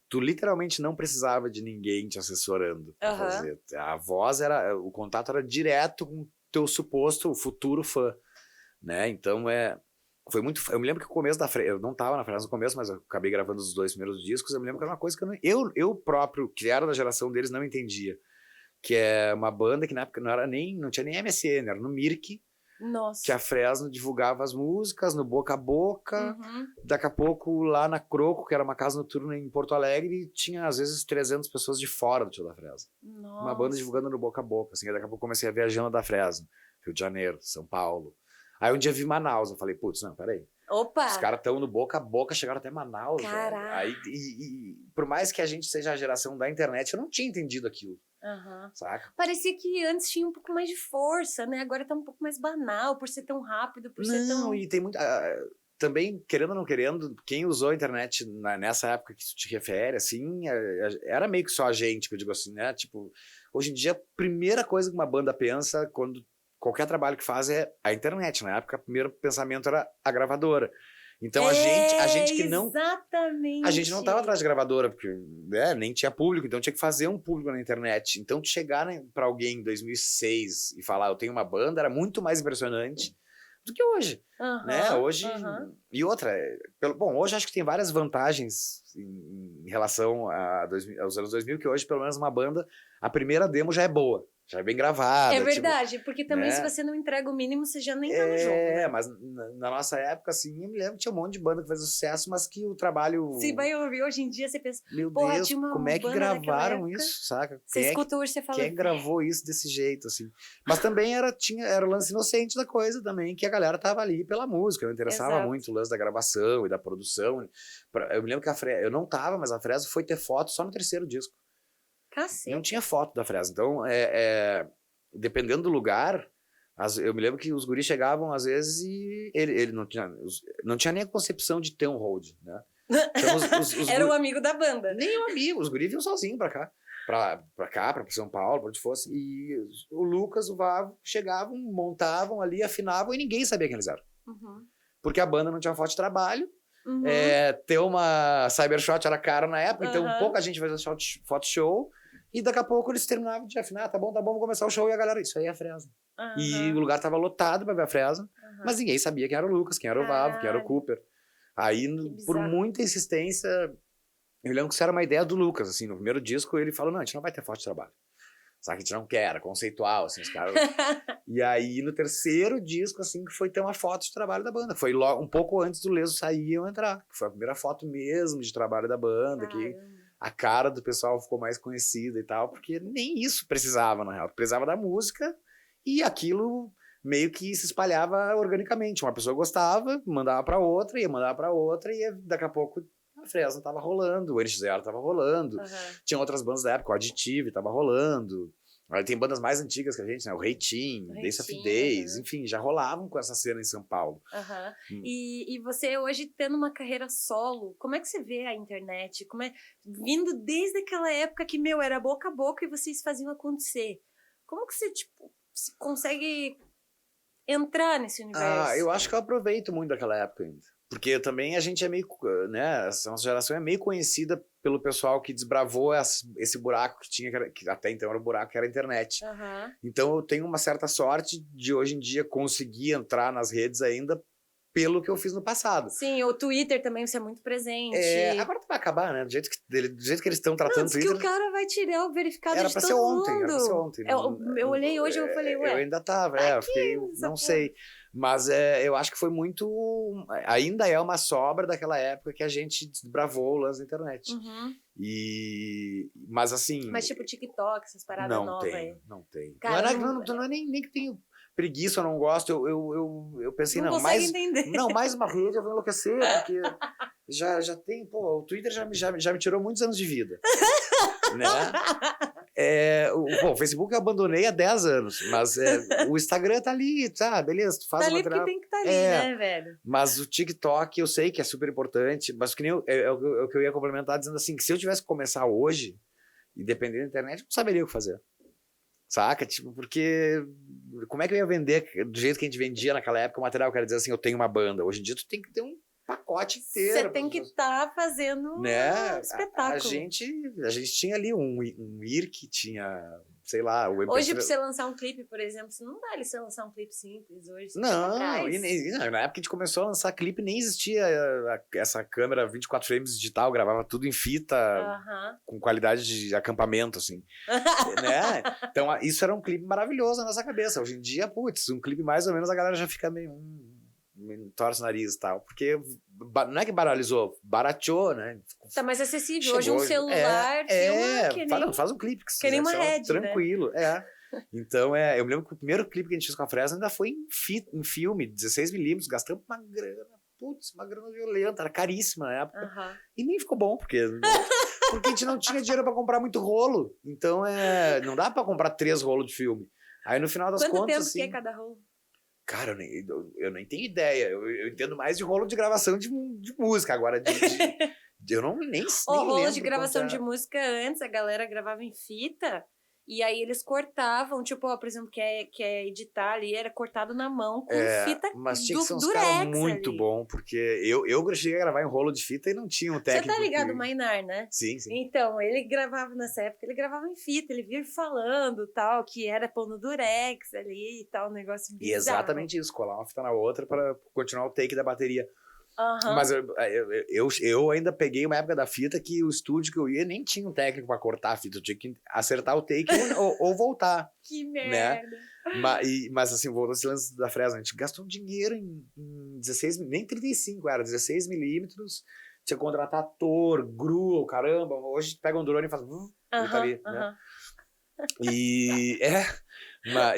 Tu literalmente não precisava de ninguém te assessorando pra fazer. A voz o contato era direto com o teu suposto futuro fã, né? Então foi muito. Eu me lembro que o começo da eu não tava na Fresno no começo, mas eu acabei gravando os 2 primeiros discos. Eu me lembro que era uma coisa que eu próprio, que era da geração deles, não entendia. Que é uma banda que na época não tinha nem MSN, era no Mirk. Nossa. Que a Fresno divulgava as músicas no boca a boca. Daqui a pouco, lá na Croco, que era uma casa noturna em Porto Alegre, tinha às vezes 300 pessoas de fora do show da Fresno. Nossa. Uma banda divulgando no boca a boca. Assim, daqui a pouco comecei a ver a agenda da Fresno. Rio de Janeiro, São Paulo. Aí um dia vi Manaus. Eu falei, putz, não, peraí. Opa! Os caras estão no boca a boca, chegaram até Manaus. Caraca. Aí, por mais que a gente seja a geração da internet, eu não tinha entendido aquilo. Saca? Parecia que antes tinha um pouco mais de força, né? Agora tá um pouco mais banal, por ser tão rápido, por ser tão... Não, e tem muito... também, querendo ou não querendo, quem usou a internet nessa época que tu te refere, assim, era meio que só a gente, que eu digo assim, né? Tipo, hoje em dia, a primeira coisa que uma banda pensa quando qualquer trabalho que faz é a internet. Na época, o primeiro pensamento era a gravadora. Então a gente que não... Exatamente. A gente não tava atrás de gravadora, porque nem tinha público, então tinha que fazer um público na internet. Então, tu chegar pra alguém em 2006 e falar, eu tenho uma banda, era muito mais impressionante do que hoje, né? Hoje... E outra, bom, hoje acho que tem várias vantagens em relação aos anos 2000, que hoje, pelo menos, uma banda, a primeira demo já é boa. Já é bem gravada. É verdade, tipo, porque também né? Se você não entrega o mínimo, você já nem tá no jogo. Né? Mas na nossa época, assim, eu me lembro que tinha um monte de banda que fazia sucesso, mas que o trabalho... Você vai ouvir hoje em dia, você pensa, meu porra, Deus, tinha uma como é que banda gravaram época, isso, saca? Você escuta hoje, você fala... Quem gravou isso desse jeito, assim? Mas também era o lance inocente da coisa também, que a galera tava ali pela música, não interessava muito o lance da gravação e da produção. Eu me lembro que eu não tava, mas a Fresno foi ter foto só no terceiro disco. Cacete. Não tinha foto da Fresno, então dependendo do lugar, eu me lembro que os guris chegavam às vezes e ele não tinha nem a concepção de ter um hold, né? Então, era o amigo da banda. Nem o amigo, os guris vinham sozinhos pra cá. Pra São Paulo, pra onde fosse. E o Lucas, o Vavo, chegavam, montavam ali, afinavam e ninguém sabia quem eles eram. Porque a banda não tinha foto de trabalho. Ter uma Cybershot era caro na época, então pouca gente fazia foto show. E daqui a pouco eles terminavam de afinar, tá bom, vamos começar o show. E a galera, isso aí é a Fresno. E o lugar tava lotado pra ver a Fresno, mas ninguém sabia quem era o Lucas, quem era o Vavo, quem era o Cooper. Aí, por muita insistência, eu lembro que isso era uma ideia do Lucas, assim, no primeiro disco ele falou, não, a gente não vai ter foto de trabalho. Sabe, a gente não quer, era conceitual, assim, os caras... E aí, no terceiro disco, assim, que foi ter uma foto de trabalho da banda. Foi logo, um pouco antes do Leso sair e eu entrar. Que foi a primeira foto mesmo de trabalho da banda, que a cara do pessoal ficou mais conhecida e tal, porque nem isso precisava, na real. Precisava da música e aquilo meio que se espalhava organicamente. Uma pessoa gostava, mandava pra outra, ia mandar pra outra, e daqui a pouco a Fresno tava rolando, o NX0 tava rolando, tinha outras bandas da época, o Additive tava rolando. Aí tem bandas mais antigas que a gente, né? O Reitinho, Days of Days, enfim, já rolavam com essa cena em São Paulo. E você hoje tendo uma carreira solo, como é que você vê a internet? Vindo desde aquela época que, era boca a boca e vocês faziam acontecer. Como que você, se consegue entrar nesse universo? Eu acho que eu aproveito muito daquela época ainda. Porque também a gente é meio, né, essa nossa geração é meio conhecida pelo pessoal que desbravou esse buraco que tinha, que até então era o buraco que era a internet. Então eu tenho uma certa sorte de hoje em dia conseguir entrar nas redes ainda pelo que eu fiz no passado. Sim, o Twitter também você é muito presente. Agora vai acabar, né? Do jeito que eles estão tratando o Twitter. Que o cara vai tirar o verificado de todo mundo. Era pra ser ontem. Eu olhei hoje e eu falei, ué. Eu ainda tava, eu fiquei, não sei. Mas eu acho que foi muito... Ainda é uma sobra daquela época que a gente desbravou o lance da internet. Mas assim... Mas tipo TikTok, essas paradas novas aí. Não tem. Cara, não é nem que tenho preguiça, eu não gosto. Eu pensei, não entender. Mais uma rede, eu vou enlouquecer, porque já tem... Pô, o Twitter já me tirou muitos anos de vida. Né? O Facebook eu abandonei há 10 anos, mas o Instagram tá ali, tá, beleza, tu faz tá ali porque tem que estar ali, né, velho? Mas o TikTok eu sei que é super importante, mas que nem o que eu ia complementar dizendo assim, que se eu tivesse que começar hoje, e depender da internet, eu não saberia o que fazer. Saca? Tipo, porque como é que eu ia vender do jeito que a gente vendia naquela época o material? Eu quero dizer assim, eu tenho uma banda. Hoje em dia tu tem que ter um pacote inteiro. Você tem que estar fazendo um espetáculo. A gente tinha ali um IRC, tinha, sei lá... Hoje, pra você lançar um clipe, por exemplo, você não dá ali você lançar um clipe simples hoje. Não, na época que a gente começou a lançar clipe, nem existia essa câmera 24 frames digital, gravava tudo em fita, com qualidade de acampamento, assim. Né? Então, isso era um clipe maravilhoso na nossa cabeça. Hoje em dia, putz, um clipe mais ou menos a galera já fica meio... torce o nariz e tal, porque não é que baralizou, barateou, né? Tá mais acessível. Hoje um celular filma faz um clipe que nem uma rede, tranquilo, né? Então, eu me lembro que o primeiro clipe que a gente fez com a Fresno ainda foi em filme, 16mm, gastamos uma grana violenta, era caríssima na época, e nem ficou bom, porque a gente não tinha dinheiro pra comprar muito rolo, então não dá pra comprar 3 rolos de filme. Aí no final das contas... Quanto tempo assim, que é cada rolo? Cara, eu nem tenho ideia. Eu entendo mais de rolo de gravação de música. Agora, eu nem rolo de gravação de música antes, a galera gravava em fita E aí eles cortavam, tipo, ó, por exemplo, quer editar ali, era cortado na mão com fita mas tinha que ser uns durex caras muito ali. bom, porque eu cheguei a gravar em rolo de fita e não tinha um técnico. Você tá ligado, o Mainar, né? Sim, sim. Então, ele gravava nessa época, ele gravava em fita, ele via falando tal, que era pôr no durex ali e tal, um negócio bizarro. E exatamente isso, colar uma fita na outra para continuar o take da bateria. Uhum. Mas eu ainda peguei uma época da fita que o estúdio que eu ia nem tinha um técnico pra cortar a fita. Eu tinha que acertar o take ou voltar. Que merda. Né? Mas assim, voltando esse lance da Fresno, a gente gastou dinheiro em 16, nem 35, era 16 milímetros. Tinha que contratar ator, grua, caramba. Hoje pega um drone e faz... ele tá ali, né?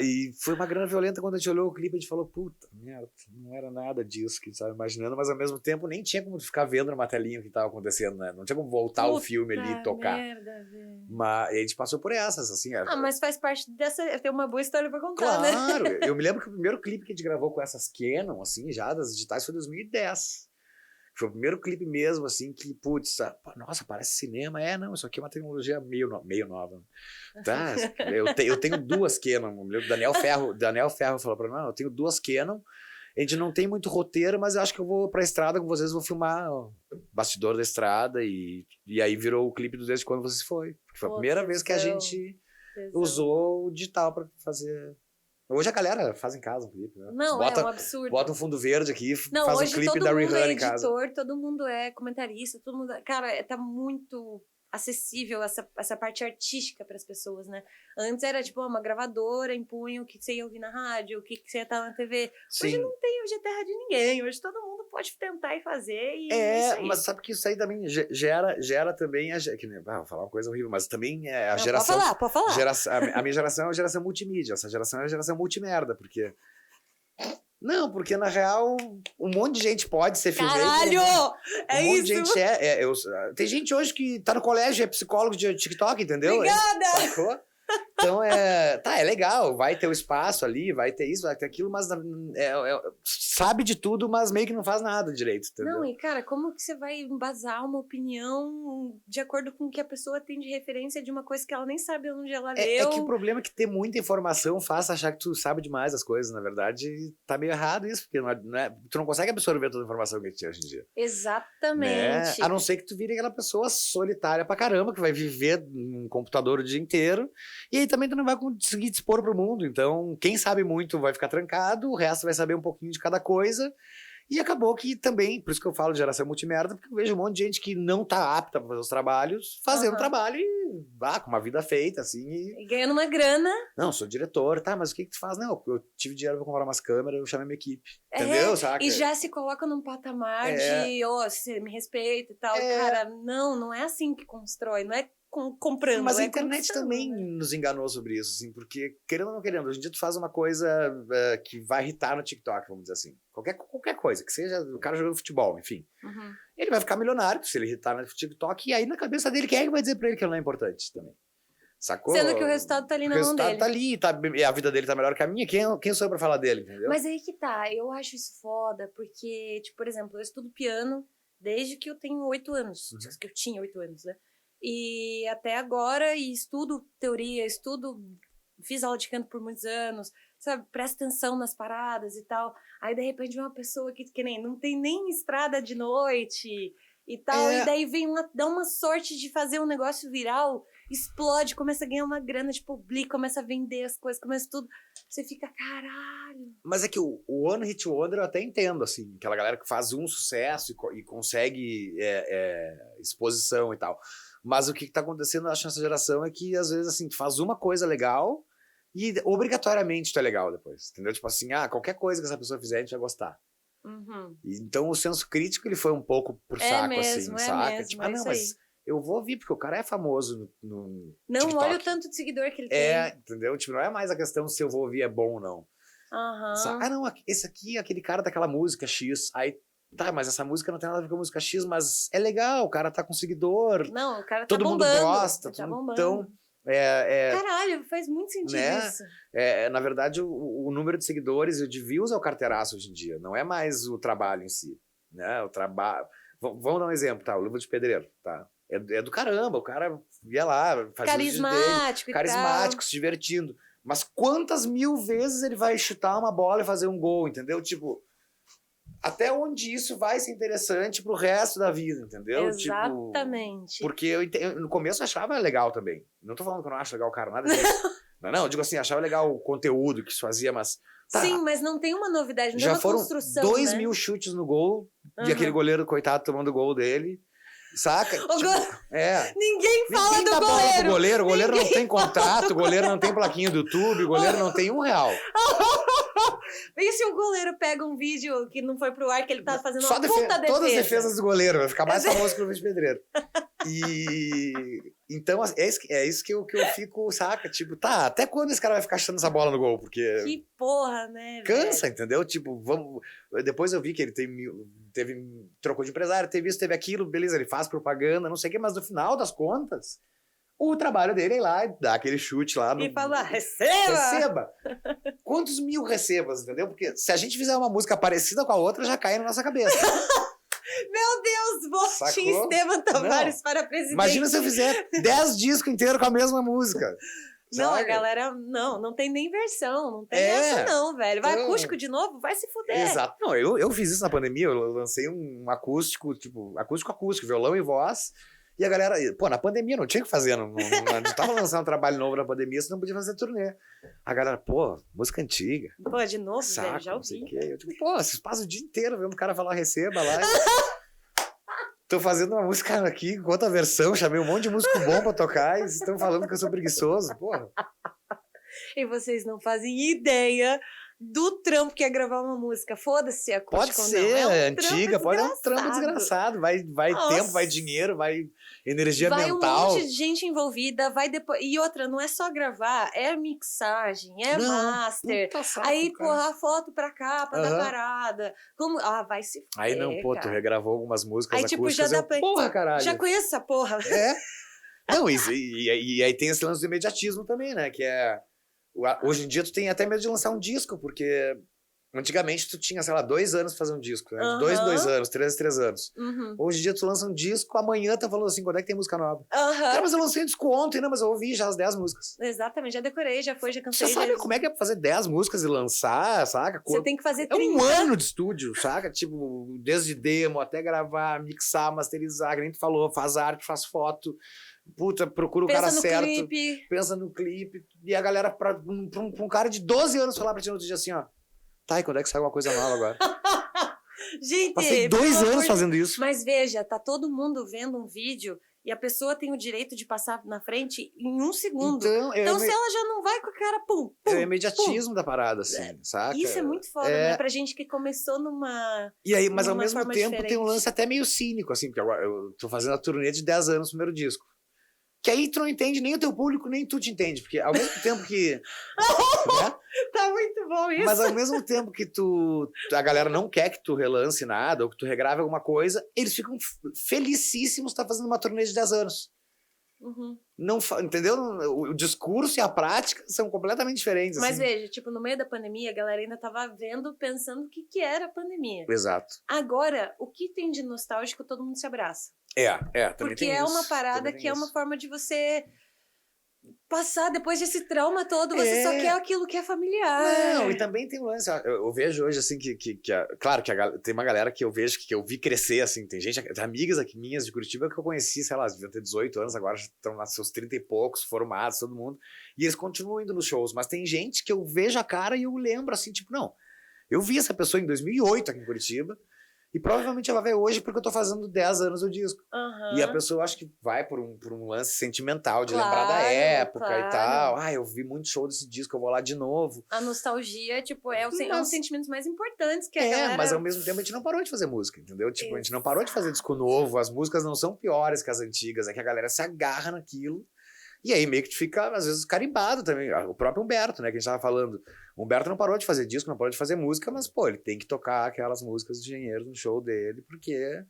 E foi uma grana violenta quando a gente olhou o clipe e a gente falou, puta merda, não era nada disso que a gente estava imaginando, mas ao mesmo tempo nem tinha como ficar vendo numa telinha o que estava acontecendo, né? Não tinha como voltar o filme ali e tocar. Merda, velho. Mas a gente passou por essas, assim. Mas faz parte dessa... Tem uma boa história pra contar, claro, né? Eu me lembro que o primeiro clipe que a gente gravou com essas Canon, assim, já das digitais, foi em 2010. Foi o primeiro clipe mesmo, assim, que, putz, nossa, parece cinema. Não, isso aqui é uma tecnologia meio nova. Tá? Eu tenho duas Canon. O Daniel Ferro falou pra mim, não, eu tenho duas Canon, a gente não tem muito roteiro, mas eu acho que eu vou pra estrada com vocês, vou filmar o bastidor da estrada, e aí virou o clipe do Desde Quando Você Foi. Foi a primeira vez que a gente usou o digital pra fazer... Hoje a galera faz em casa um clipe, né? Não, é um absurdo. Bota um fundo verde aqui, não, faz hoje um clipe todo da mundo Rihanna é em casa. editor, todo mundo é comentarista, todo mundo... Cara, tá muito acessível essa parte artística para as pessoas, né? Antes era tipo uma gravadora em punho, o que você ia ouvir na rádio, o que você ia estar na TV. Sim. Hoje não tem, hoje é terra de ninguém. Hoje todo mundo pode tentar e fazer. E mas sabe que isso aí também gera também vou falar uma coisa horrível, mas também é a geração. Pode falar. A minha geração é a geração multimídia, essa geração é a geração multimerda, porque. Não, porque na real, um monte de gente pode ser filmmaker. Caralho! Um monte de gente tem gente hoje que tá no colégio, é psicólogo de TikTok, entendeu? Obrigada! Sacou? Então é legal, vai ter o espaço ali, vai ter isso, vai ter aquilo, mas sabe de tudo, mas meio que não faz nada direito, entendeu? Não, e cara, como que você vai embasar uma opinião de acordo com o que a pessoa tem de referência de uma coisa que ela nem sabe onde ela leu? É que o problema é que ter muita informação faz achar que tu sabe demais as coisas, na verdade tá meio errado isso, porque tu não consegue absorver toda a informação que a gente tem hoje em dia. Exatamente. Né? A não ser que tu vire aquela pessoa solitária pra caramba, que vai viver num computador o dia inteiro, e aí também tu não vai conseguir dispor pro mundo. Então, quem sabe muito vai ficar trancado, o resto vai saber um pouquinho de cada coisa. E acabou que também, por isso que eu falo de geração multimerda, porque eu vejo um monte de gente que não tá apta pra fazer os trabalhos, fazendo trabalho e com uma vida feita, assim. E ganhando uma grana. Não, sou diretor, tá, mas o que tu faz? Não, eu tive dinheiro pra comprar umas câmeras, eu chamei minha equipe. Entendeu? Saca? E já se coloca num patamar de, você me respeita e tal. Cara, não é assim que constrói, não é comprando. Mas a internet também nos enganou sobre isso, assim, porque, querendo ou não querendo, hoje em dia tu faz uma coisa que vai irritar no TikTok, vamos dizer assim. Qualquer coisa, que seja o cara jogando futebol, enfim. Ele vai ficar milionário se ele irritar no TikTok, e aí na cabeça dele, quem é que vai dizer pra ele que ele não é importante também? Sacou? Sendo que o resultado tá ali na mão dele. O resultado tá ali, e a vida dele tá melhor que a minha, quem sou eu pra falar dele, entendeu? Mas aí que tá, eu acho isso foda, porque, tipo, por exemplo, eu estudo piano desde que eu tenho 8 anos, que eu tinha 8 anos, né? E até agora, e estudo teoria, fiz aula de canto por muitos anos, sabe, presta atenção nas paradas e tal. Aí, de repente, uma pessoa que nem não tem nem estrada de noite e tal, e daí dá uma sorte de fazer um negócio viral, explode, começa a ganhar uma grana de publi, começa a vender as coisas, começa tudo. Você fica, caralho. Mas é que o One Hit Wonder eu até entendo, assim, aquela galera que faz um sucesso e consegue exposição e tal. Mas o que tá acontecendo, eu acho, nessa geração é que, às vezes, assim, tu faz uma coisa legal e obrigatoriamente tu é legal depois, entendeu? Tipo assim, qualquer coisa que essa pessoa fizer, a gente vai gostar. Então, o senso crítico, ele foi um pouco por saco, mesmo, assim, saca? Mesmo, tipo, não, mas eu vou ouvir, porque o cara é famoso no não, TikTok. olha o tanto de seguidor que ele tem. Entendeu? Tipo, não é mais a questão se eu vou ouvir é bom ou não. Não, esse aqui é aquele cara daquela música X, aí tá, mas essa música não tem nada a ver com a música X, mas é legal, o cara tá com seguidor. Não, o cara tá todo bombando. Todo mundo gosta. Tá bombando. Então, caralho, faz muito sentido isso. Na verdade, o número de seguidores e de views é o carteiraço hoje em dia. Não é mais o trabalho em si. Né? O trabalho... Vamos dar um exemplo, tá? O Luva de Pedreiro, tá? é do caramba, o cara ia lá, fazia carismático dele, carismático, se divertindo. Mas quantas mil vezes ele vai chutar uma bola e fazer um gol, entendeu? Tipo, até onde isso vai ser interessante pro resto da vida, entendeu? Exatamente. Tipo, porque no começo eu achava legal também. Não tô falando que eu não acho legal o cara, nada disso. não, eu digo assim, achava legal o conteúdo que se fazia, mas... Tá, sim, mas não tem uma novidade, não já tem uma foram construção, 2 né? mil chutes no gol, e aquele goleiro, coitado, tomando o gol dele. Saca? Ninguém fala Ninguém do dá bola pro goleiro. O goleiro Ninguém não tem contrato, o goleiro não tem plaquinha do YouTube, o goleiro não tem R$1. E se o goleiro pega um vídeo que não foi pro ar, que ele tá fazendo Só uma puta defesa? Todas as defesas do goleiro, vai ficar mais famoso que o Luiz Pedreiro. E então é isso que eu fico, saca? Tipo, tá, até quando esse cara vai ficar chutando essa bola no gol? Porque que porra, né? Cansa, velho? entendeu? Tipo, vamos. Depois eu vi que ele trocou de empresário, teve isso, teve aquilo, beleza, ele faz propaganda, não sei o quê, mas no final das contas, o trabalho dele é ir lá e dar aquele chute lá. E falar, receba! Quantos mil recebas, entendeu? Porque se a gente fizer uma música parecida com a outra, já cai na nossa cabeça. Meu Deus, vote em Esteban Tavares para presidente. Imagina se eu fizer 10 discos inteiros com a mesma música. Não, sabe? a galera, não tem nem versão, não tem essa não, velho. Vai acústico de novo? Vai se fuder. Exato. Não, eu fiz isso na pandemia, eu lancei um acústico, tipo, acústico, violão e voz, e a galera, pô, na pandemia não tinha o que fazer, não tava lançando um trabalho novo na pandemia, você não podia fazer turnê. A galera, pô, música antiga. Pô, de novo, saco, velho, já ouvi. Eu digo, pô, vocês passam o dia inteiro vendo o cara falar receba lá. Tô fazendo uma música aqui com outra versão, chamei um monte de músico bom pra tocar e vocês estão falando que eu sou preguiçoso, porra. E vocês não fazem ideia do trampo que é gravar uma música. Foda-se a acústica. Pode ser, é antiga, pode ser um trampo desgraçado. Vai tempo, vai dinheiro, vai energia mental. Vai um monte de gente envolvida, vai depois. E outra, não é só gravar, é mixagem, é master. Saco, aí, cara. porra, a foto pra capa da parada. Como... Ah, vai se fuder, aí não, pô, tu regravou algumas músicas aí, tipo, já acústicas. dá pra... Porra, caralho. Já conheço essa porra. É. Não, e aí tem esse lance do imediatismo também, né? Que é... Hoje em dia tu tem até medo de lançar um disco, porque antigamente tu tinha, sei lá, 2 anos pra fazer um disco, né? 2 anos, 3 anos. Hoje em dia tu lança um disco, amanhã tá falando assim, quando é que tem música nova? Cara, mas eu lancei um disco ontem, né? Mas eu ouvi já as 10 músicas. Exatamente, já decorei, já cansei. Você sabe como é que é pra fazer 10 músicas e lançar, saca? Você tem que fazer 30. É um ano de estúdio, saca? Tipo, desde demo até gravar, mixar, masterizar, que nem tu falou, faz arte, faz foto. Puta, procura o cara certo. Pensa no clipe. E a galera, pra um cara de 12 anos falar pra ti no outro dia assim, ó. Tá, e quando é que sai alguma coisa nova agora? Gente, passei 2 anos fazendo isso. Mas veja, tá todo mundo vendo um vídeo e a pessoa tem o direito de passar na frente em 1 segundo. Então se ela já não vai com a cara, pum, é o imediatismo da parada, assim, saca? Isso é muito foda, né? Pra gente que começou numa... E aí, mas ao mesmo tempo diferente. tem um lance até meio cínico, assim, porque agora eu tô fazendo a turnê de 10 anos no primeiro disco. Que aí tu não entende nem o teu público, nem tu te entende. Porque ao mesmo tempo que... né? Tá muito bom isso. Mas ao mesmo tempo que a galera não quer que tu relance nada, ou que tu regrave alguma coisa, eles ficam felicíssimos de estar fazendo uma turnê de 10 anos. Não, entendeu? O discurso e a prática são completamente diferentes. Mas assim. veja, tipo, no meio da pandemia, a galera ainda tava pensando o que era a pandemia. Exato. Agora, o que tem de nostálgico, todo mundo se abraça. Também porque tem é isso, uma parada que é uma forma de você passar depois desse trauma todo, você só quer aquilo que é familiar. Não, e também tem um lance, eu vejo hoje assim claro que tem uma galera que eu vejo que eu vi crescer assim, tem amigas aqui minhas de Curitiba que eu conheci, sei lá, deviam ter 18 anos, agora já estão nos seus 30 e poucos, formados, todo mundo, e eles continuam indo nos shows, mas tem gente que eu vejo a cara e eu lembro assim, tipo, não, eu vi essa pessoa em 2008 aqui em Curitiba, e provavelmente ela vai hoje porque eu tô fazendo 10 anos o disco. E a pessoa acho que vai por um lance sentimental, de lembrar da época e tal. Eu vi muito show desse disco, eu vou lá de novo. A nostalgia, tipo, é um dos sentimentos mais importantes que a galera... mas ao mesmo tempo a gente não parou de fazer música, entendeu? Tipo, a gente não parou de fazer disco novo, as músicas não são piores que as antigas, é que a galera se agarra naquilo. E aí meio que tu fica, às vezes, carimbado também. O próprio Humberto, né, que a gente tava falando. O Humberto não parou de fazer disco, não parou de fazer música, mas, pô, ele tem que tocar aquelas músicas de engenheiro no show dele, porque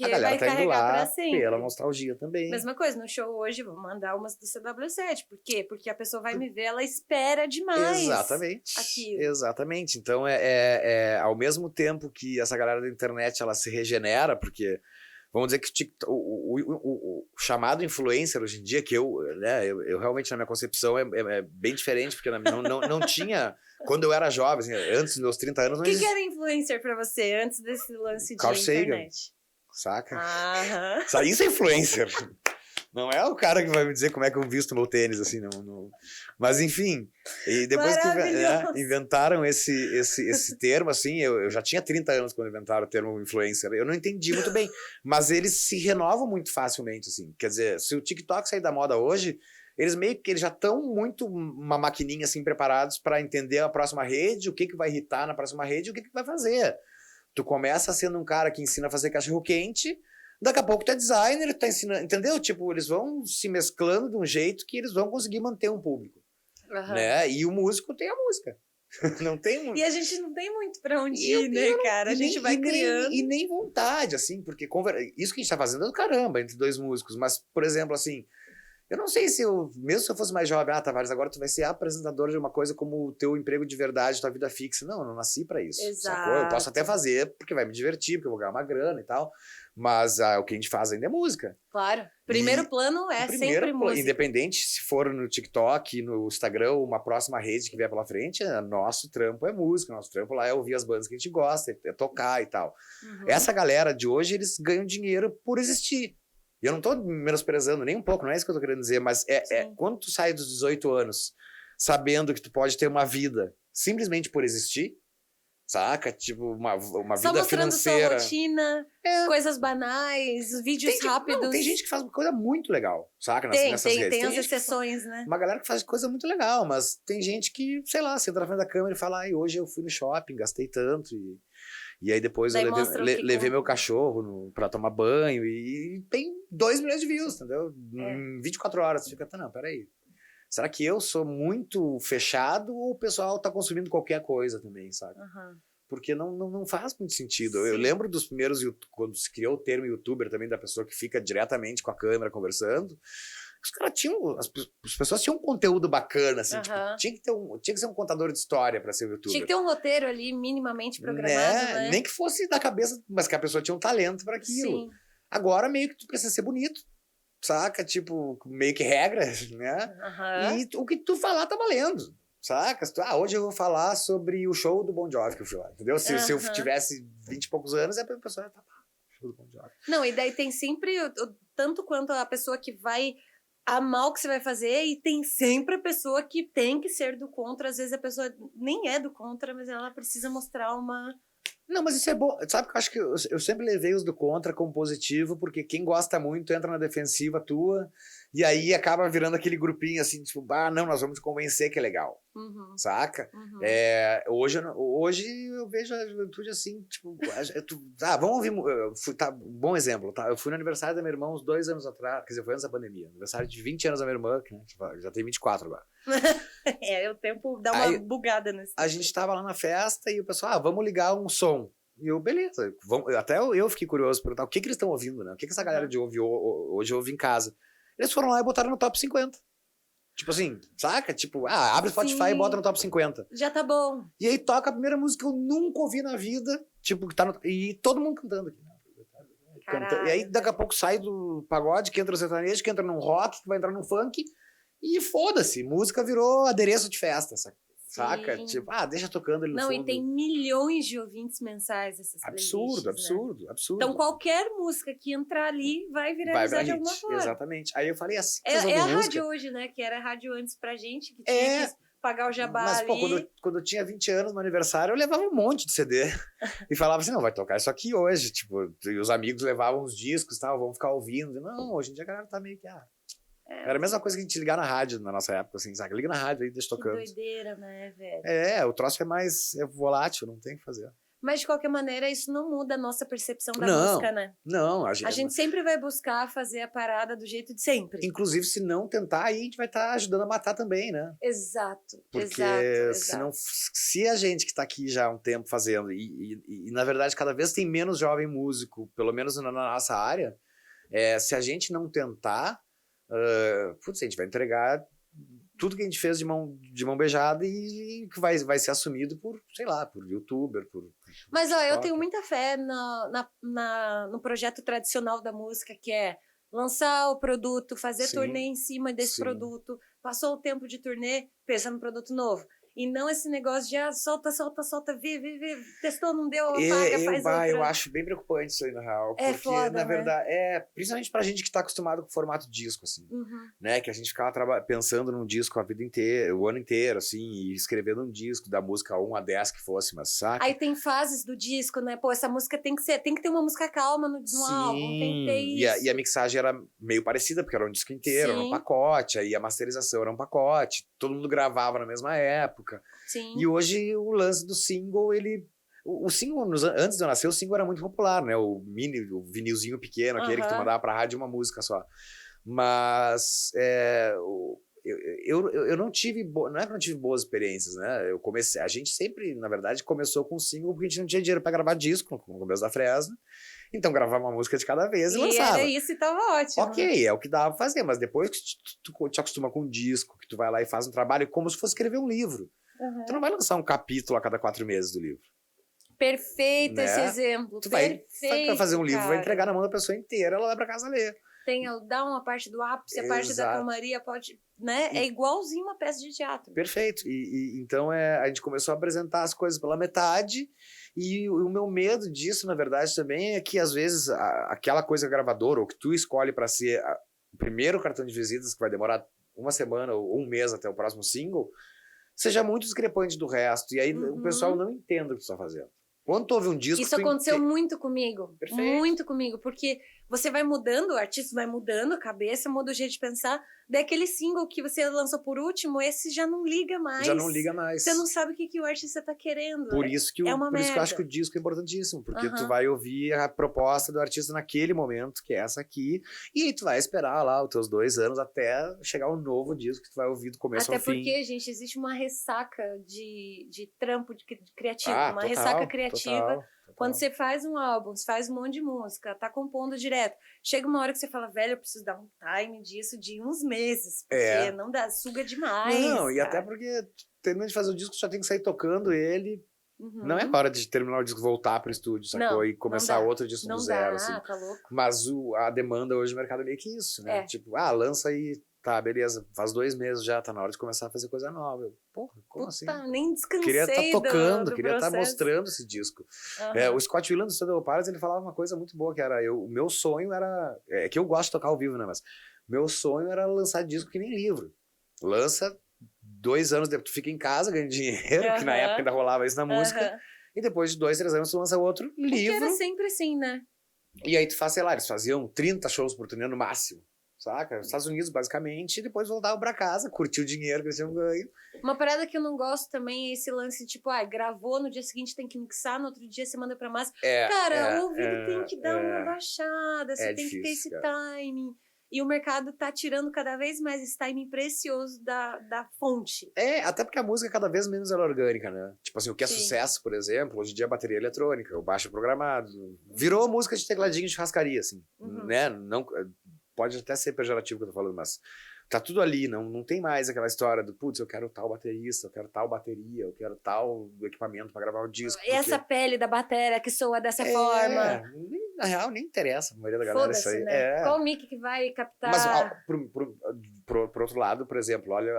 a galera vai tá indo carregar lá pra sempre. pela nostalgia também. Mesma coisa, no show hoje, vou mandar umas do CW7. Por quê? Porque a pessoa vai me ver, ela espera demais. Exatamente. Aquilo. Exatamente. Então, ao mesmo tempo que essa galera da internet, ela se regenera, porque Vamos dizer que o chamado influencer hoje em dia, que eu realmente, na minha concepção, é bem diferente, porque não tinha... Quando eu era jovem, assim, antes dos meus 30 anos... O que era influencer pra você, antes desse lance Carl de Sagan, internet? saca? Aham. Isso é influencer. Não é o cara que vai me dizer como é que eu visto meu tênis, assim, não. Mas, enfim, e depois que inventaram esse termo, assim, eu já tinha 30 anos quando inventaram o termo influencer, eu não entendi muito bem, mas eles se renovam muito facilmente, assim, quer dizer, se o TikTok sair da moda hoje, eles já estão muito uma maquininha, assim, preparados para entender a próxima rede, o que vai irritar na próxima rede e o que vai fazer. Tu começa sendo um cara que ensina a fazer cachorro-quente, daqui a pouco tu é designer, tu tá ensinando, entendeu? Tipo, eles vão se mesclando de um jeito que eles vão conseguir manter um público, né? E o músico tem a música. Não tem muito. E a gente não tem muito pra onde ir, né, cara? A gente vai criando. E nem vontade, assim, porque isso que a gente tá fazendo é do caramba, entre dois músicos, mas, por exemplo, assim, eu não sei se mesmo se eu fosse mais jovem, Tavares, agora tu vai ser apresentador de uma coisa como o teu emprego de verdade, tua vida fixa. Não, eu não nasci pra isso. Exato. Sacou? Eu posso até fazer, porque vai me divertir, porque eu vou ganhar uma grana e tal, mas o que a gente faz ainda é música. Claro. Primeiro plano é sempre música. Independente se for no TikTok, no Instagram, uma próxima rede que vier pela frente, nosso trampo é música, nosso trampo lá é ouvir as bandas que a gente gosta, é tocar e tal. Essa galera de hoje, eles ganham dinheiro por existir. E eu não tô menosprezando nem um pouco, não é isso que eu tô querendo dizer, mas quando tu sai dos 18 anos sabendo que tu pode ter uma vida simplesmente por existir, saca? Tipo, uma só vida financeira. Sua rotina, coisas banais, vídeos rápidos. Tem gente que faz coisa muito legal, saca? Nessas redes. Tem as exceções, né? Uma galera que faz coisa muito legal, mas tem gente que, sei lá, senta na frente da câmera e fala, hoje eu fui no shopping, gastei tanto, e aí depois eu levei meu cachorro pra tomar banho e tem 2 milhões de views, entendeu? Em 24 horas. Você fica, não, peraí. Será que eu sou muito fechado ou o pessoal tá consumindo qualquer coisa também, sabe? Porque não faz muito sentido. Eu lembro dos primeiros, quando se criou o termo youtuber também, da pessoa que fica diretamente com a câmera conversando, os caras tinham, as pessoas tinham um conteúdo bacana, assim, tipo, tinha que ser um contador de história pra ser youtuber. Tinha que ter um roteiro ali minimamente programado, né? Nem que fosse da cabeça, mas que a pessoa tinha um talento pra aquilo. Sim. Agora meio que tu precisa ser bonito, saca? Tipo, meio que regra, né? E o que tu falar tá valendo, saca? Hoje eu vou falar sobre o show do Bon Jovi que eu fui lá, entendeu? Se eu tivesse 20 e poucos anos, a pessoa ia estar show do Bon Jovi. Não, e daí tem sempre, tanto quanto a pessoa que vai amar o que você vai fazer, e tem sempre a pessoa que tem que ser do contra. Às vezes a pessoa nem é do contra, mas ela precisa mostrar uma... Não, mas isso é bom. Sabe que eu acho que eu sempre levei os do contra como positivo, porque quem gosta muito entra na defensiva tua, e aí acaba virando aquele grupinho assim, tipo, não, nós vamos te convencer que é legal. Saca? Hoje eu vejo a juventude assim, tipo, vamos ouvir. Bom exemplo, tá? Eu fui no aniversário da minha irmã uns 2 anos atrás, quer dizer, foi antes da pandemia. Aniversário de 20 anos da minha irmã, que já tem 24 agora. O tempo dá uma bugada nesse. A gente tava lá na festa e o pessoal, vamos ligar um som. E eu, beleza. Até eu fiquei curioso, perguntar o que eles estão ouvindo, né? O que essa galera de hoje ouve em casa? Eles foram lá e botaram no top 50. Tipo assim, saca? Tipo, abre o Spotify e bota no top 50. Já tá bom. E aí toca a primeira música que eu nunca ouvi na vida, tipo, que tá e todo mundo cantando aqui. E aí daqui a pouco sai do pagode, que entra no sertanejo, que entra num rock, que vai entrar num funk, e foda-se, música virou adereço de festa, saca? Tipo, deixa tocando ali no fundo. E tem milhões de ouvintes mensais essas playlists, absurdo. Então qualquer música que entrar ali vai viralizar de alguma forma. Exatamente. Aí eu falei assim, é a rádio hoje, né? Que era a rádio antes pra gente, que tinha que pagar o jabá. Mas, pô, quando eu tinha 20 anos no aniversário, eu levava um monte de CD e falava assim, não, vai tocar isso aqui hoje. Tipo, e os amigos levavam os discos e tal, vamos ficar ouvindo. Não, hoje em dia a galera tá meio que... Era a mesma coisa que a gente ligar na rádio na nossa época, assim, sabe? Liga na rádio aí, deixa tocando. Que doideira, né, velho? O troço é mais volátil, não tem o que fazer. Mas, de qualquer maneira, isso não muda a nossa percepção da música, né? Não, a gente sempre vai buscar fazer a parada do jeito de sempre. Inclusive, se não tentar, aí a gente vai estar ajudando a matar também, né? Exato. Porque se a gente que tá aqui já há um tempo fazendo, e na verdade cada vez tem menos jovem músico, pelo menos na nossa área, se a gente não tentar, a gente vai entregar tudo que a gente fez de mão beijada e que vai ser assumido por, sei lá, por youtuber, Mas, ó, eu tenho muita fé no projeto tradicional da música, que é lançar o produto, fazer turnê em cima desse produto, passou o tempo de turnê, pensa no produto novo. E não esse negócio de solta, vê, testou, não deu, apaga, faz outra. Eu acho bem preocupante isso aí, na real. É porque, foda, na verdade, principalmente pra gente que tá acostumado com o formato disco, assim. Né? Que a gente ficava pensando num disco a vida inteira, o ano inteiro, assim, e escrevendo um disco da música 1 a 10 que fosse, mas saca? Aí tem fases do disco, né? Pô, essa música tem que ter uma música calma no álbum, tem que ter isso. E a mixagem era meio parecida, porque era um disco inteiro, era um pacote, aí a masterização era um pacote, todo mundo gravava na mesma época. Sim. E hoje o lance do single, ele... O single, antes de eu nascer, o single era muito popular, né? O vinilzinho pequeno, aquele que tu mandava pra rádio uma música só. Mas eu não tive... Não é que eu não tive boas experiências, né? A gente sempre, na verdade, começou com single porque a gente não tinha dinheiro pra gravar disco, no começo da Fresno. Então gravava uma música de cada vez e lançava. Era isso e tava ótimo. Ok, é o que dava pra fazer, mas depois que tu te acostuma com um disco, que tu vai lá e faz um trabalho como se fosse escrever um livro. Tu não vai lançar um capítulo a cada 4 meses do livro. Perfeito, né? Esse exemplo. Tu vai fazer um livro, vai entregar na mão da pessoa inteira, ela vai pra casa ler. Dá uma parte do ápice, a parte da calmaria, pode... Né? É igualzinho uma peça de teatro. Perfeito. Então a gente começou a apresentar as coisas pela metade. E o meu medo disso, na verdade, também é que, às vezes, aquela coisa gravadora, ou que tu escolhe para ser o primeiro cartão de visitas, que vai demorar uma semana ou um mês até o próximo single, seja muito discrepante do resto. E aí o pessoal não entenda o que tu tá fazendo. Quando tu ouve um disco... Isso aconteceu muito comigo. Perfeito. Muito comigo, porque você vai mudando, o artista vai mudando a cabeça, muda o jeito de pensar. Daquele single que você lançou por último, esse já não liga mais. Já não liga mais. Você não sabe o que o artista tá querendo. Por isso que eu acho que o disco é importantíssimo, porque tu vai ouvir a proposta do artista naquele momento, que é essa aqui, e aí tu vai esperar lá os teus 2 anos até chegar um novo disco que tu vai ouvir do começo ao fim. Até porque, gente, existe uma ressaca de trampo criativo, uma ressaca criativa. Total. Quando você faz um álbum, você faz um monte de música, tá compondo direto. Chega uma hora que você fala, velho, eu preciso dar um time disso de uns meses, porque não dá, suga demais. Não, e até porque terminando de fazer o disco, já tem que sair tocando ele. Não é hora de terminar o disco, voltar pro estúdio, sacou? Não, e começar outro disco do zero, assim. Tá louco. Mas a demanda hoje no mercado é meio que isso, né? Tipo, lança aí. Tá, beleza, faz 2 meses já, tá na hora de começar a fazer coisa nova. Porra, como assim? Nem descansei. Queria estar tocando, do queria estar mostrando esse disco. O Scott Weiland do Stone Temple Pilots, ele falava uma coisa muito boa, que era, o meu sonho era, que eu gosto de tocar ao vivo, né, mas meu sonho era lançar disco que nem livro. Lança 2 anos, depois tu fica em casa, ganha dinheiro, que na época ainda rolava isso na música, e depois de 2, 3 anos tu lança outro livro. Porque era sempre assim, né? E aí tu faz, sei lá, eles faziam 30 shows por turnê no máximo. Saca? Estados Unidos, basicamente, e depois voltavam pra casa, curtir o dinheiro que eles tinham ganho. Uma parada que eu não gosto também é esse lance, tipo, gravou, no dia seguinte tem que mixar, no outro dia você manda pra massa. Cara, o ouvido tem que dar uma baixada, você tem que ter esse timing. E o mercado tá tirando cada vez mais esse timing precioso da fonte. Até porque a música cada vez menos ela é orgânica, né? Tipo assim, o que é sucesso, por exemplo, hoje em dia é bateria eletrônica, o baixo programado. Virou música de tecladinho de churrascaria, assim, né? Não... Pode até ser pejorativo que eu tô falando, mas tá tudo ali, não tem mais aquela história do, putz, eu quero tal baterista, eu quero tal bateria, eu quero tal equipamento pra gravar o disco. Porque... Essa pele da bateria que soa dessa forma. Na real, nem interessa a maioria da galera isso aí. Né? Qual mic que vai captar? Mas, por outro lado, por exemplo, olha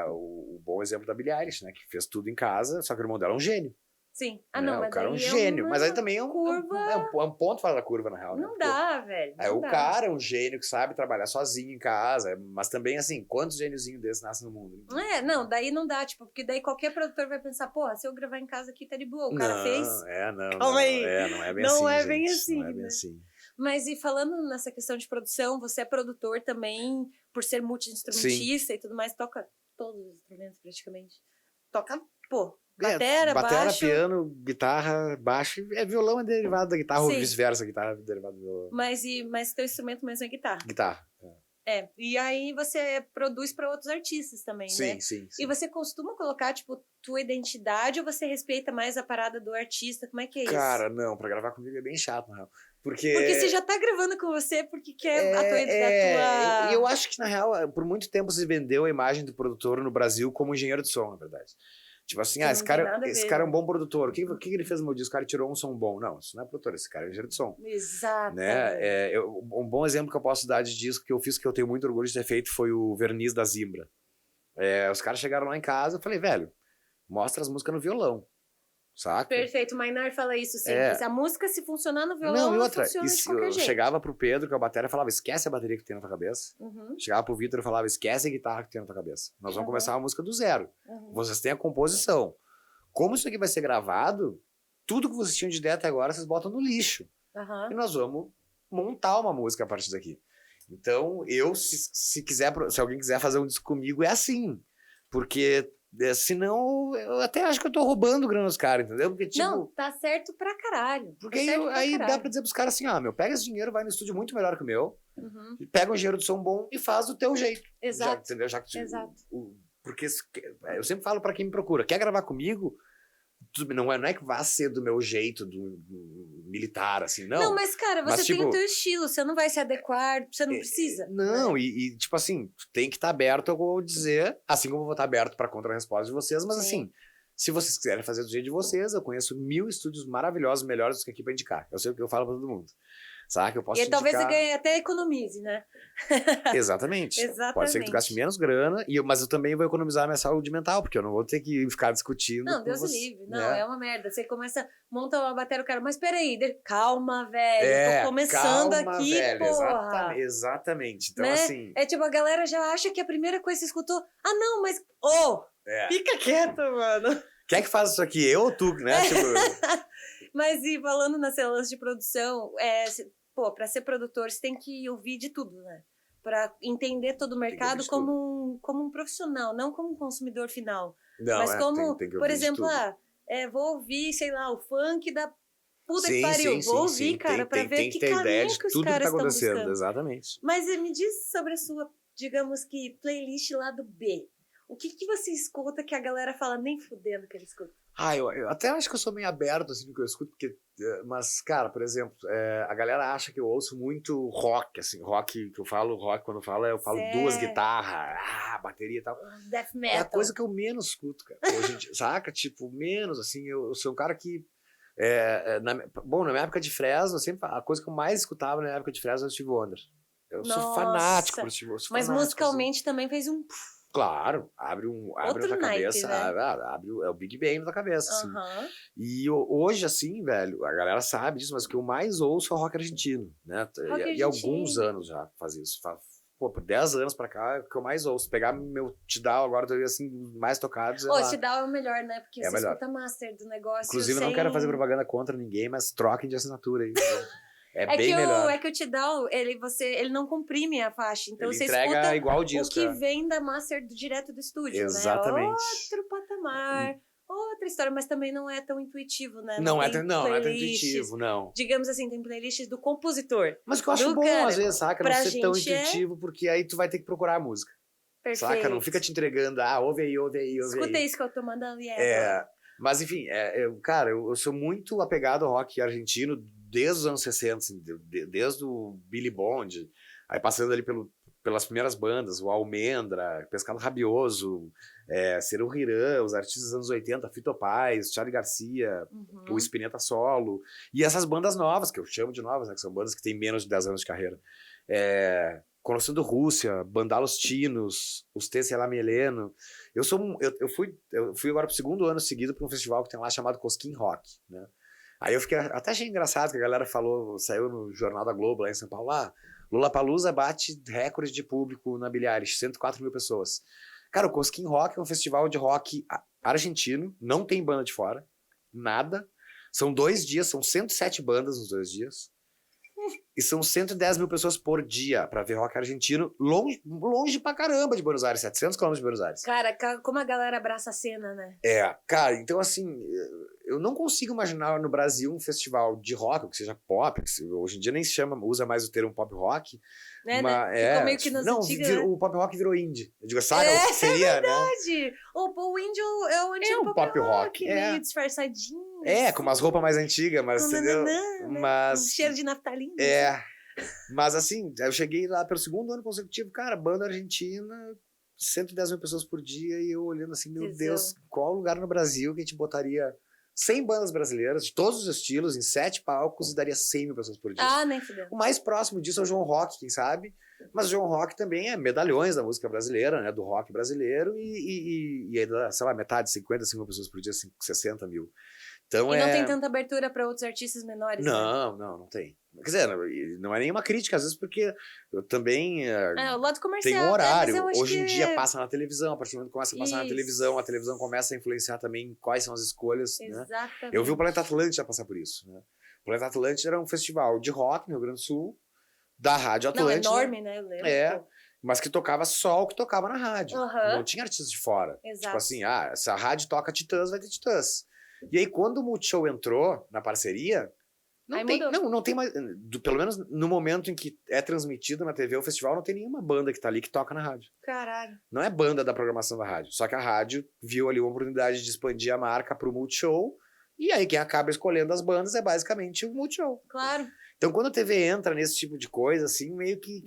o bom exemplo da Billie Eilish, né, que fez tudo em casa, só que o irmão dela é um gênio. Sim. Não, o cara é um gênio, mas aí também é um ponto fora da curva, na real. Não dá, velho. O cara é um gênio que sabe trabalhar sozinho em casa, mas também, assim, quantos gêniozinhos desses nascem no mundo? Daí não dá, tipo, porque daí qualquer produtor vai pensar, porra, se eu gravar em casa aqui, tá de boa, o cara fez. Calma aí. Não é bem assim, não é bem assim, não é bem assim. Mas e falando nessa questão de produção, você é produtor também, por ser multi-instrumentista e tudo mais, toca todos os instrumentos praticamente. Toca, batera, baixo... piano, guitarra, baixo, violão é derivado da guitarra, ou vice-versa, guitarra é derivado do violão. Mas teu instrumento mesmo é guitarra? Guitarra, e aí você produz para outros artistas também, né? Sim. E você costuma colocar, tipo, tua identidade ou você respeita mais a parada do artista? Como é que é isso? Cara, não, pra gravar comigo é bem chato, na real. Porque você já tá gravando com você porque quer a tua... Eu acho que, na real, por muito tempo se vendeu a imagem do produtor no Brasil como engenheiro de som, na verdade. Tipo assim, esse cara é um bom produtor. O que ele fez no meu disco? O cara tirou um som bom. Não, isso não é produtor, esse cara é engenheiro de som. Exato. Né? Um bom exemplo que eu posso dar de disco que eu fiz, que eu tenho muito orgulho de ter feito, foi o Verniz da Zimbra. Os caras chegaram lá em casa, eu falei, velho, mostra as músicas no violão. Saca? Perfeito, o Mainar fala isso sempre. A música, se funcionar no violão, não outra, funciona de qualquer jeito. Chegava pro Pedro, que é o batera, e falava, esquece a bateria que tem na tua cabeça. Chegava pro Vitor e falava, esquece a guitarra que tem na tua cabeça. Nós vamos começar uma música do zero. Vocês têm a composição. Como isso aqui vai ser gravado, tudo que vocês tinham de ideia até agora, vocês botam no lixo. E nós vamos montar uma música a partir daqui. Então, se alguém quiser fazer um disco comigo, é assim. Porque... senão, eu até acho que eu tô roubando grana dos caras, entendeu? Porque, tipo, não, tá certo pra caralho. Porque aí dá pra dizer pros caras assim, pega esse dinheiro, vai no estúdio muito melhor que o meu, pega um engenheiro de som bom e faz do teu jeito. Exato. Entendeu? Exato. Porque eu sempre falo pra quem me procura, quer gravar comigo? Não é que vá ser do meu jeito, do militar, assim, não. Não, mas, cara, você tem o teu estilo, você não vai se adequar, você não precisa. Não, né? Tipo assim, tem que estar aberto, eu vou dizer, assim como eu vou estar aberto pra contra-resposta de vocês, mas assim, se vocês quiserem fazer do jeito de vocês, eu conheço 1000 estúdios maravilhosos, melhores do que aqui pra indicar. Eu sei o que eu falo pra todo mundo. Sabe? Eu posso e talvez você ganhe, até economize, né? Exatamente. Pode ser que tu gaste menos grana, mas eu também vou economizar minha saúde mental, porque eu não vou ter que ficar discutindo. Não, Deus livre. Não, é uma merda. Você começa, monta uma bateria, o cara, mas peraí, calma, velho. Tô começando aqui, velho, porra. Exatamente. Então, né? assim... É tipo, a galera já acha que a primeira coisa que você escutou, não, mas... fica quieto, mano. Quem é que faz isso aqui? Eu ou tu, né? Tipo... Mas e falando nas células de produção, pra ser produtor, você tem que ouvir de tudo, né? Pra entender todo o mercado como um profissional, não como um consumidor final. Não, mas como, tem que por exemplo, vou ouvir, sei lá, o funk da puta que pariu. Vou ouvir, cara, pra ver que caminho que os caras estão buscando. Exatamente. Mas me diz sobre a sua, digamos que, playlist lá do B. O que você escuta que a galera fala nem fudendo que ele escuta? Eu até acho que eu sou meio aberto, assim, no que eu escuto, porque... Mas, cara, por exemplo, a galera acha que eu ouço muito rock, assim, rock, que eu falo rock, quando eu falo duas guitarras, bateria e tal. Death metal. É a coisa que eu menos escuto, cara. Hoje, saca? Tipo, menos, assim, eu sou um cara que... na minha época de Fresno, a coisa que eu mais escutava na época de Fresno era o Stevie Wonder. Eu sou fanático por Stevie Wonder. Mas musicalmente também fez um... Claro, abre na tua cabeça, abre o Big Bang na tua cabeça, assim. E hoje, assim, velho, a galera sabe disso, mas o que eu mais ouço é o rock argentino, né? E alguns anos já faz isso. Por 10 anos pra cá, é o que eu mais ouço. Pegar meu Tidal agora, assim, mais tocados. O Tidal é o melhor, né? Porque você escuta master do negócio. Inclusive, eu não quero fazer propaganda contra ninguém, mas troquem de assinatura aí. Bem melhor. É que o Tidal, ele não comprime a faixa. Então ele você entrega escuta igual o disco, que vem da master direto do estúdio, exatamente. Né? Outro patamar, outra história, mas também não é tão intuitivo, né? Não é tão intuitivo, não. Digamos assim, tem playlists do compositor. Mas que eu acho bom, às vezes, saca? Não ser tão intuitivo, porque aí tu vai ter que procurar a música. Perfeito. Saca? Não fica te entregando, ouve aí. Escuta isso que eu tô mandando mas enfim, cara, eu sou muito apegado ao rock argentino desde os anos 60, assim, desde o Billy Bond, aí passando ali pelas primeiras bandas, o Almendra, Pescado Rabioso, Serú Girán, os artistas dos anos 80, Fito Paz, Charly Garcia, o Spinetta Solo, e essas bandas novas, que eu chamo de novas, né, que são bandas que têm menos de 10 anos de carreira. Conhecendo Rússia, Bandalos Tinos, os Tessela Meleno. Eu fui agora pro 2º ano seguido para um festival que tem lá chamado Cosquim Rock, né? Aí eu até achei engraçado que a galera saiu no Jornal da Globo lá em São Paulo, Lollapalooza bate recorde de público na Billie Eilish, 104 mil pessoas. Cara, o Cosquim Rock é um festival de rock argentino, não tem banda de fora, nada. São 2 dias, são 107 bandas nos 2 dias. E são 110 mil pessoas por dia pra ver rock argentino, longe pra caramba de Buenos Aires, 700 quilômetros de Buenos Aires. Cara, como a galera abraça a cena, né? Cara, então assim, eu não consigo imaginar no Brasil um festival de rock, ou que seja pop, que hoje em dia nem se usa mais o termo pop rock. Né? Ficou meio que nas antigas, né? O pop rock virou indie. Eu digo, sabe o que seria, verdade. Né? O indie é o antigo pop rock, meio disfarçadinho. Com umas roupas mais antigas, mas entendeu? Mas... Um cheiro de naftalina. Mas assim, eu cheguei lá pelo segundo ano consecutivo, cara, banda argentina, 110 mil pessoas por dia, e eu olhando assim, meu Deus, qual lugar no Brasil que a gente botaria 100 bandas brasileiras, de todos os estilos, em 7 palcos, e daria 100 mil pessoas por dia. Nem fudeu. O mais próximo disso é o João Rock, quem sabe? Mas o João Rock também é medalhões da música brasileira, né? Do rock brasileiro, e aí dá, sei lá, metade, 55 mil pessoas por dia, 60 mil. Então não tem tanta abertura para outros artistas menores, não tem. Quer dizer, não é nenhuma crítica, às vezes, porque eu também o lado comercial, tem um horário. Mas hoje em dia passa na televisão, a partir do momento que começa a passar na televisão, a televisão começa a influenciar também quais são as escolhas. Exatamente. Né? Eu vi o Planeta Atlântida passar por isso. Né? O Planeta Atlântida era um festival de rock no Rio Grande do Sul, da Rádio Atlântida. Não, enorme, né? Eu lembro. Mas que tocava só o que tocava na rádio. Não tinha artistas de fora. Exato. Tipo assim, se a rádio toca Titãs, vai ter Titãs. E aí, quando o Multishow entrou na parceria, não tem mais. Pelo menos no momento em que é transmitido na TV o festival, não tem nenhuma banda que tá ali que toca na rádio. Caralho. Não é banda da programação da rádio. Só que a rádio viu ali uma oportunidade de expandir a marca pro Multishow. E aí, quem acaba escolhendo as bandas é basicamente o Multishow. Claro. Então, quando a TV entra nesse tipo de coisa, assim, meio que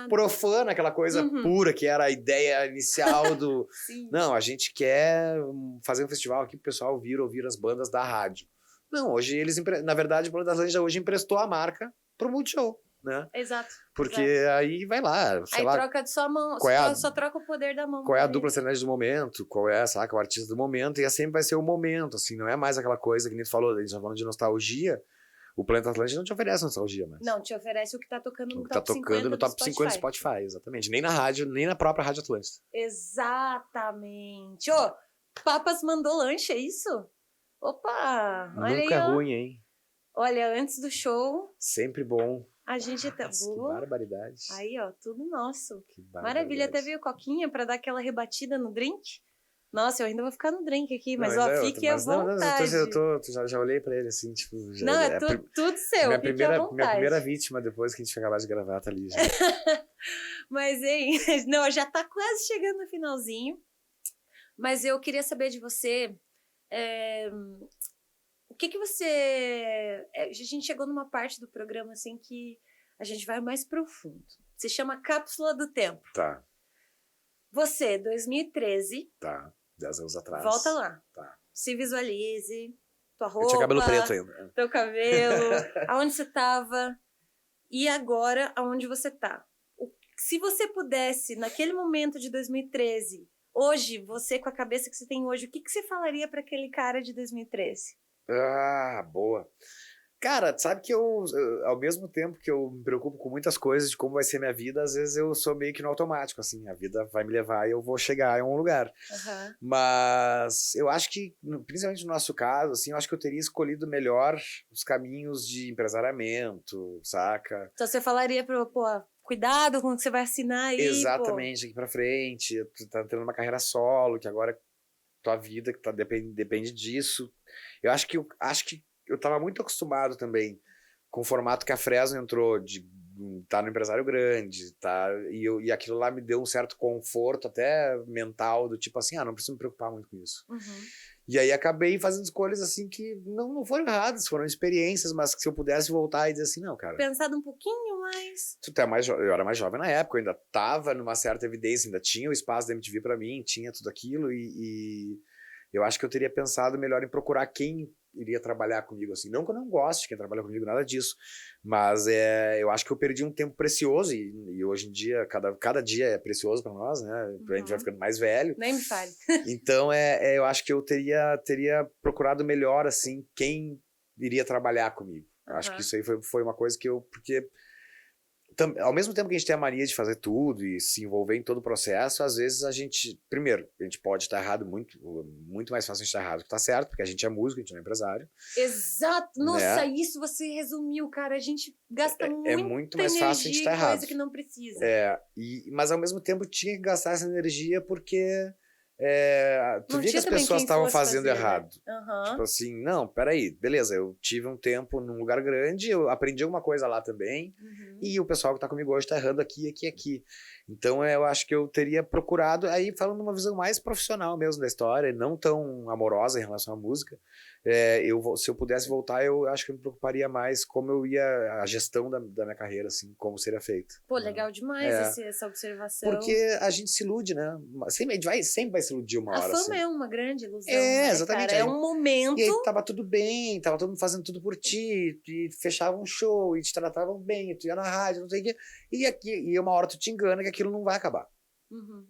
profana aquela coisa pura, que era a ideia inicial do... Não, a gente quer fazer um festival aqui pro pessoal ouvir as bandas da rádio. Não, hoje eles... Na verdade, o Planeta Atlântida hoje emprestou a marca pro Multishow, né? Exato. Porque aí vai lá, sei lá... troca de sua mão, só troca o poder da mão. Qual é a dupla sertaneja do momento, qual é, saca, o artista do momento, e sempre vai ser o momento, assim, não é mais aquela coisa que nem tu falou, a gente já falando de nostalgia. O Planeta Atlântida não te oferece nostalgia mais. Não, te oferece o que tá tocando no top 50 do Spotify. O que tá tocando no top 50 do Spotify, exatamente. Nem na rádio, nem na própria Rádio Atlântida. Exatamente. Papas mandou lanche, é isso? Opa! Olha Nunca aí, é ruim, hein? Olha, antes do show... Sempre bom. A gente tá boa. Que barbaridade. Aí, tudo nosso. Que barbaridade. Maravilha, até veio coquinha pra dar aquela rebatida no drink. Nossa, eu ainda vou ficar no drink aqui, mas fique à vontade. Já olhei pra ele assim, tipo... Tudo seu, fique à vontade. Minha primeira vítima depois que a gente acabar de gravar tá ali já. Mas, hein, não, já tá quase chegando no finalzinho. Mas eu queria saber de você... o que você... a gente chegou numa parte do programa, assim, que a gente vai mais profundo. Se chama Cápsula do Tempo. Tá. Você, 2013... Tá. 10 anos atrás. Volta lá. Tá. Se visualize. Tua roupa. Eu tinha cabelo preto ainda. Teu cabelo. Aonde você tava. E agora, aonde você tá. Se você pudesse, naquele momento de 2013, hoje, você com a cabeça que você tem hoje, o que você falaria pra aquele cara de 2013? Boa. Cara, sabe que eu, ao mesmo tempo que eu me preocupo com muitas coisas de como vai ser minha vida, às vezes eu sou meio que no automático, assim, a vida vai me levar e eu vou chegar em um lugar. Mas eu acho que, principalmente no nosso caso, assim, eu acho que eu teria escolhido melhor os caminhos de empresariamento, saca? Então você falaria cuidado com o que você vai assinar aí, exatamente, aqui pra frente, tu tá entrando numa carreira solo, que agora tua vida que depende disso. Eu acho que eu tava muito acostumado também com o formato que a Fresno entrou, de tá no empresário grande, tá? E aquilo lá me deu um certo conforto até mental, do tipo assim, não preciso me preocupar muito com isso. E aí acabei fazendo escolhas assim que não foram erradas, foram experiências, mas que se eu pudesse voltar e dizer assim, não, cara... Pensado um pouquinho mais... Eu era mais jovem na época, eu ainda tava numa certa evidência, ainda tinha o espaço da MTV pra mim, tinha tudo aquilo, e eu acho que eu teria pensado melhor em procurar quem iria trabalhar comigo, assim, não que eu não goste de quem trabalha comigo, nada disso, mas eu acho que eu perdi um tempo precioso, e hoje em dia, cada dia é precioso pra nós, né, a gente vai ficando mais velho. Nem me fale. Então, eu acho que eu teria procurado melhor, assim, quem iria trabalhar comigo. Eu acho que isso aí foi uma coisa que porque ao mesmo tempo que a gente tem a mania de fazer tudo e se envolver em todo o processo, às vezes a gente pode estar errado, muito mais fácil a gente estar errado que estar certo, porque a gente é músico, a gente não é empresário. Exato! Nossa, isso você resumiu, cara. A gente gasta muito mais fácil a gente estar errado. Coisa que não precisa. Mas ao mesmo tempo tinha que gastar essa energia porque Tu Não via que tinha as também pessoas quem estavam fosse fazendo fazer, né? errado. Aham. Tipo assim, não, peraí, beleza, eu tive um tempo num lugar grande, eu aprendi alguma coisa lá também, Uhum. e o pessoal que tá comigo hoje tá errando aqui, aqui, aqui. Então eu acho que eu teria procurado, aí falando uma visão mais profissional mesmo da história, não tão amorosa em relação à música, se eu pudesse voltar, eu acho que eu me preocuparia mais como eu ia, a gestão da minha carreira, assim, como seria feito. Pô, né? legal demais essa observação. Porque a gente se ilude, né? Sempre vai se iludir uma A hora. fama assim. é uma grande ilusão, né, Exatamente. cara? É Aí, um momento... e aí tava tudo bem, tava todo mundo fazendo tudo por ti, e fechava um show, e te tratavam bem, tu ia na rádio, não sei o quê. E uma hora tu te engana que aquilo não vai acabar. Uhum.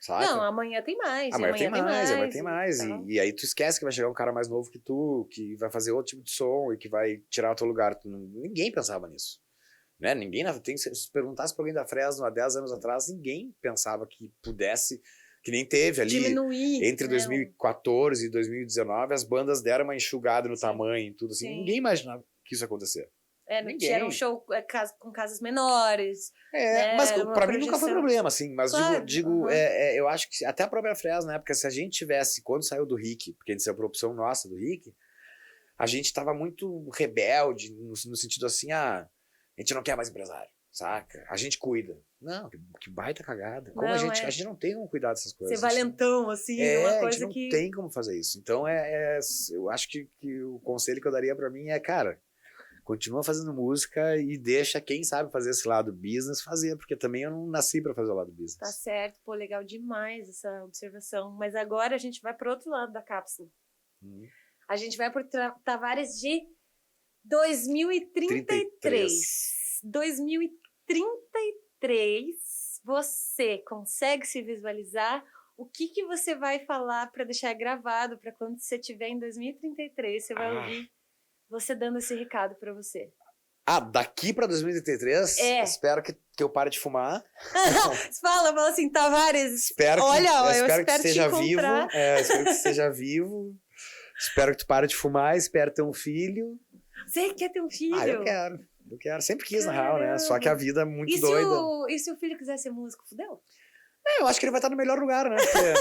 Saca? Não, amanhã tem mais. Amanhã tem mais, amanhã tem e mais. tal. E aí tu esquece que vai chegar um cara mais novo que tu, que vai fazer outro tipo de som e que vai tirar o teu lugar. Ninguém pensava nisso. Né? Se perguntasse pra alguém da Fresno há 10 anos atrás, ninguém pensava que pudesse, que nem teve ali. Diminuir. Entre 2014 e 2019, as bandas deram uma enxugada no tamanho e tudo assim. Sim. Ninguém imaginava que isso ia acontecer. Ninguém. Era um show com casas menores. Mas pra mim projeção... nunca foi problema, assim. Mas claro, digo eu acho que até a própria Fresno, na época, se a gente tivesse, quando saiu do Rick, porque a gente saiu por opção nossa do Rick, a gente tava muito rebelde, no sentido assim, a gente não quer mais empresário, saca? A gente cuida. Não, que baita cagada. Como a gente não tem como cuidar dessas coisas. Ser valentão, assim, uma coisa a gente não tem como fazer isso. Então, eu acho que o conselho que eu daria pra mim é, cara, continua fazendo música e deixa quem sabe fazer esse lado business fazer, porque também eu não nasci pra fazer o lado business. Tá certo, pô, legal demais essa observação. Mas agora a gente vai pro outro lado da cápsula. A gente vai pro Tavares de 2033. 2033, você consegue se visualizar? O que você vai falar para deixar gravado para quando você estiver em 2033, você vai ouvir você dando esse recado para você? Daqui pra 2033, espero que eu pare de fumar. Fala assim, Tavares, eu espero que esteja vivo. Espero que esteja vivo. Espero que tu pare de fumar, espero ter um filho. Você quer ter um filho? Eu quero. Sempre quis, na real, né? Só que a vida é muito doida. E se o filho quiser ser músico, fudeu? Eu acho que ele vai estar no melhor lugar, né? Porque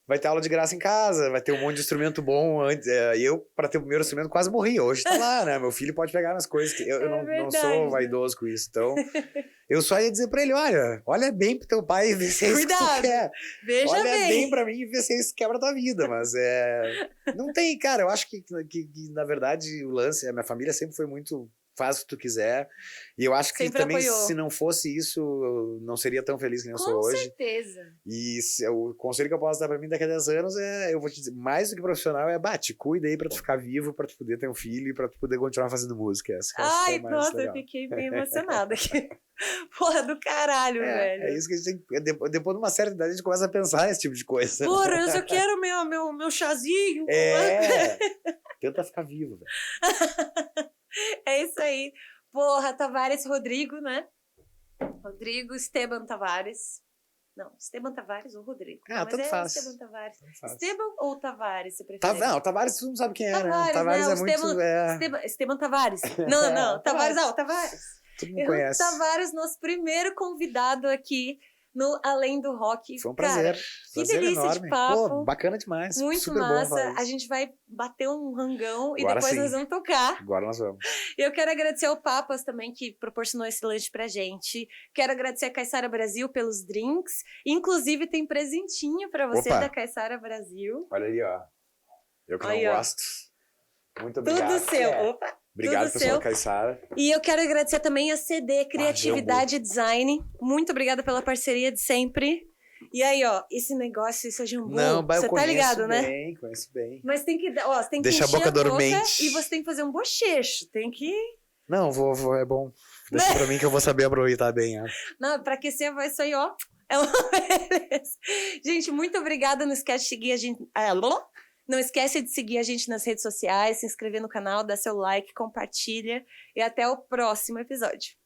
vai ter aula de graça em casa, vai ter um monte de instrumento bom. E eu, pra ter o primeiro instrumento, quase morri. Hoje tá lá, né? Meu filho pode pegar nas coisas. Eu não sou vaidoso com isso. Então, eu só ia dizer pra ele, olha bem pro teu pai e vê se é isso que tu quer. Veja bem pra mim e vê se é isso que quebra a tua vida. Mas não tem, cara. Eu acho que na verdade, o lance... A minha família sempre foi muito... Faz o que tu quiser. E eu acho que sempre também, apoiou. se não fosse isso, eu não seria tão feliz que nem eu sou hoje. Com certeza. E o conselho que eu posso dar pra mim daqui a 10 anos eu vou te dizer, mais do que profissional, te cuida aí pra tu ficar vivo, pra tu poder ter um filho e pra tu poder continuar fazendo música. Ai, nossa, eu fiquei bem emocionada aqui. Porra do caralho, velho. É isso que a gente tem. Depois de uma certa idade, a gente começa a pensar nesse tipo de coisa. Porra, eu só quero meu chazinho. Tenta ficar vivo, velho. É isso aí. Porra, Tavares Rodrigo, né? Rodrigo Esteban Tavares. Não, Esteban Tavares ou Rodrigo? Tanto faz. Esteban Tavares. Esteban ou Tavares, você prefere? Não, Tavares tu não sabe quem é, Tavares, né? Tavares é muito... Esteban Tavares. Não, Tavares. Todo mundo conhece. Tavares, nosso primeiro convidado aqui no Além do Rock. Foi um prazer. Que delícia enorme. de papo. Pô, bacana demais. Muito super massa. Bom a gente vai bater um rangão Agora e depois sim. nós vamos tocar. Agora nós vamos. Eu quero agradecer ao Papas também, que proporcionou esse lanche pra gente. Quero agradecer a Caissara Brasil pelos drinks. Inclusive, tem presentinho pra você da Caissara Brasil. Olha aí, ó. Eu que aí, não gosto. Muito obrigado. Tudo seu. Opa. Obrigado, pessoal da Caissara. E eu quero agradecer também a CD Criatividade e Design. Muito obrigada pela parceria de sempre. E aí, ó, esse negócio, esse jambu, você tá ligado, né? Conheço bem. Mas tem que, você tem que deixa encher a boca dormente. E você tem que fazer um bochecho, tem que... Não, vou, é bom. Deixa pra mim que eu vou saber aproveitar bem. Não, pra aquecer a voz, isso aí, ó, é uma beleza. Gente, muito obrigada, não esquece de seguir a gente... Não esquece de seguir a gente nas redes sociais, se inscrever no canal, dar seu like, compartilha e até o próximo episódio.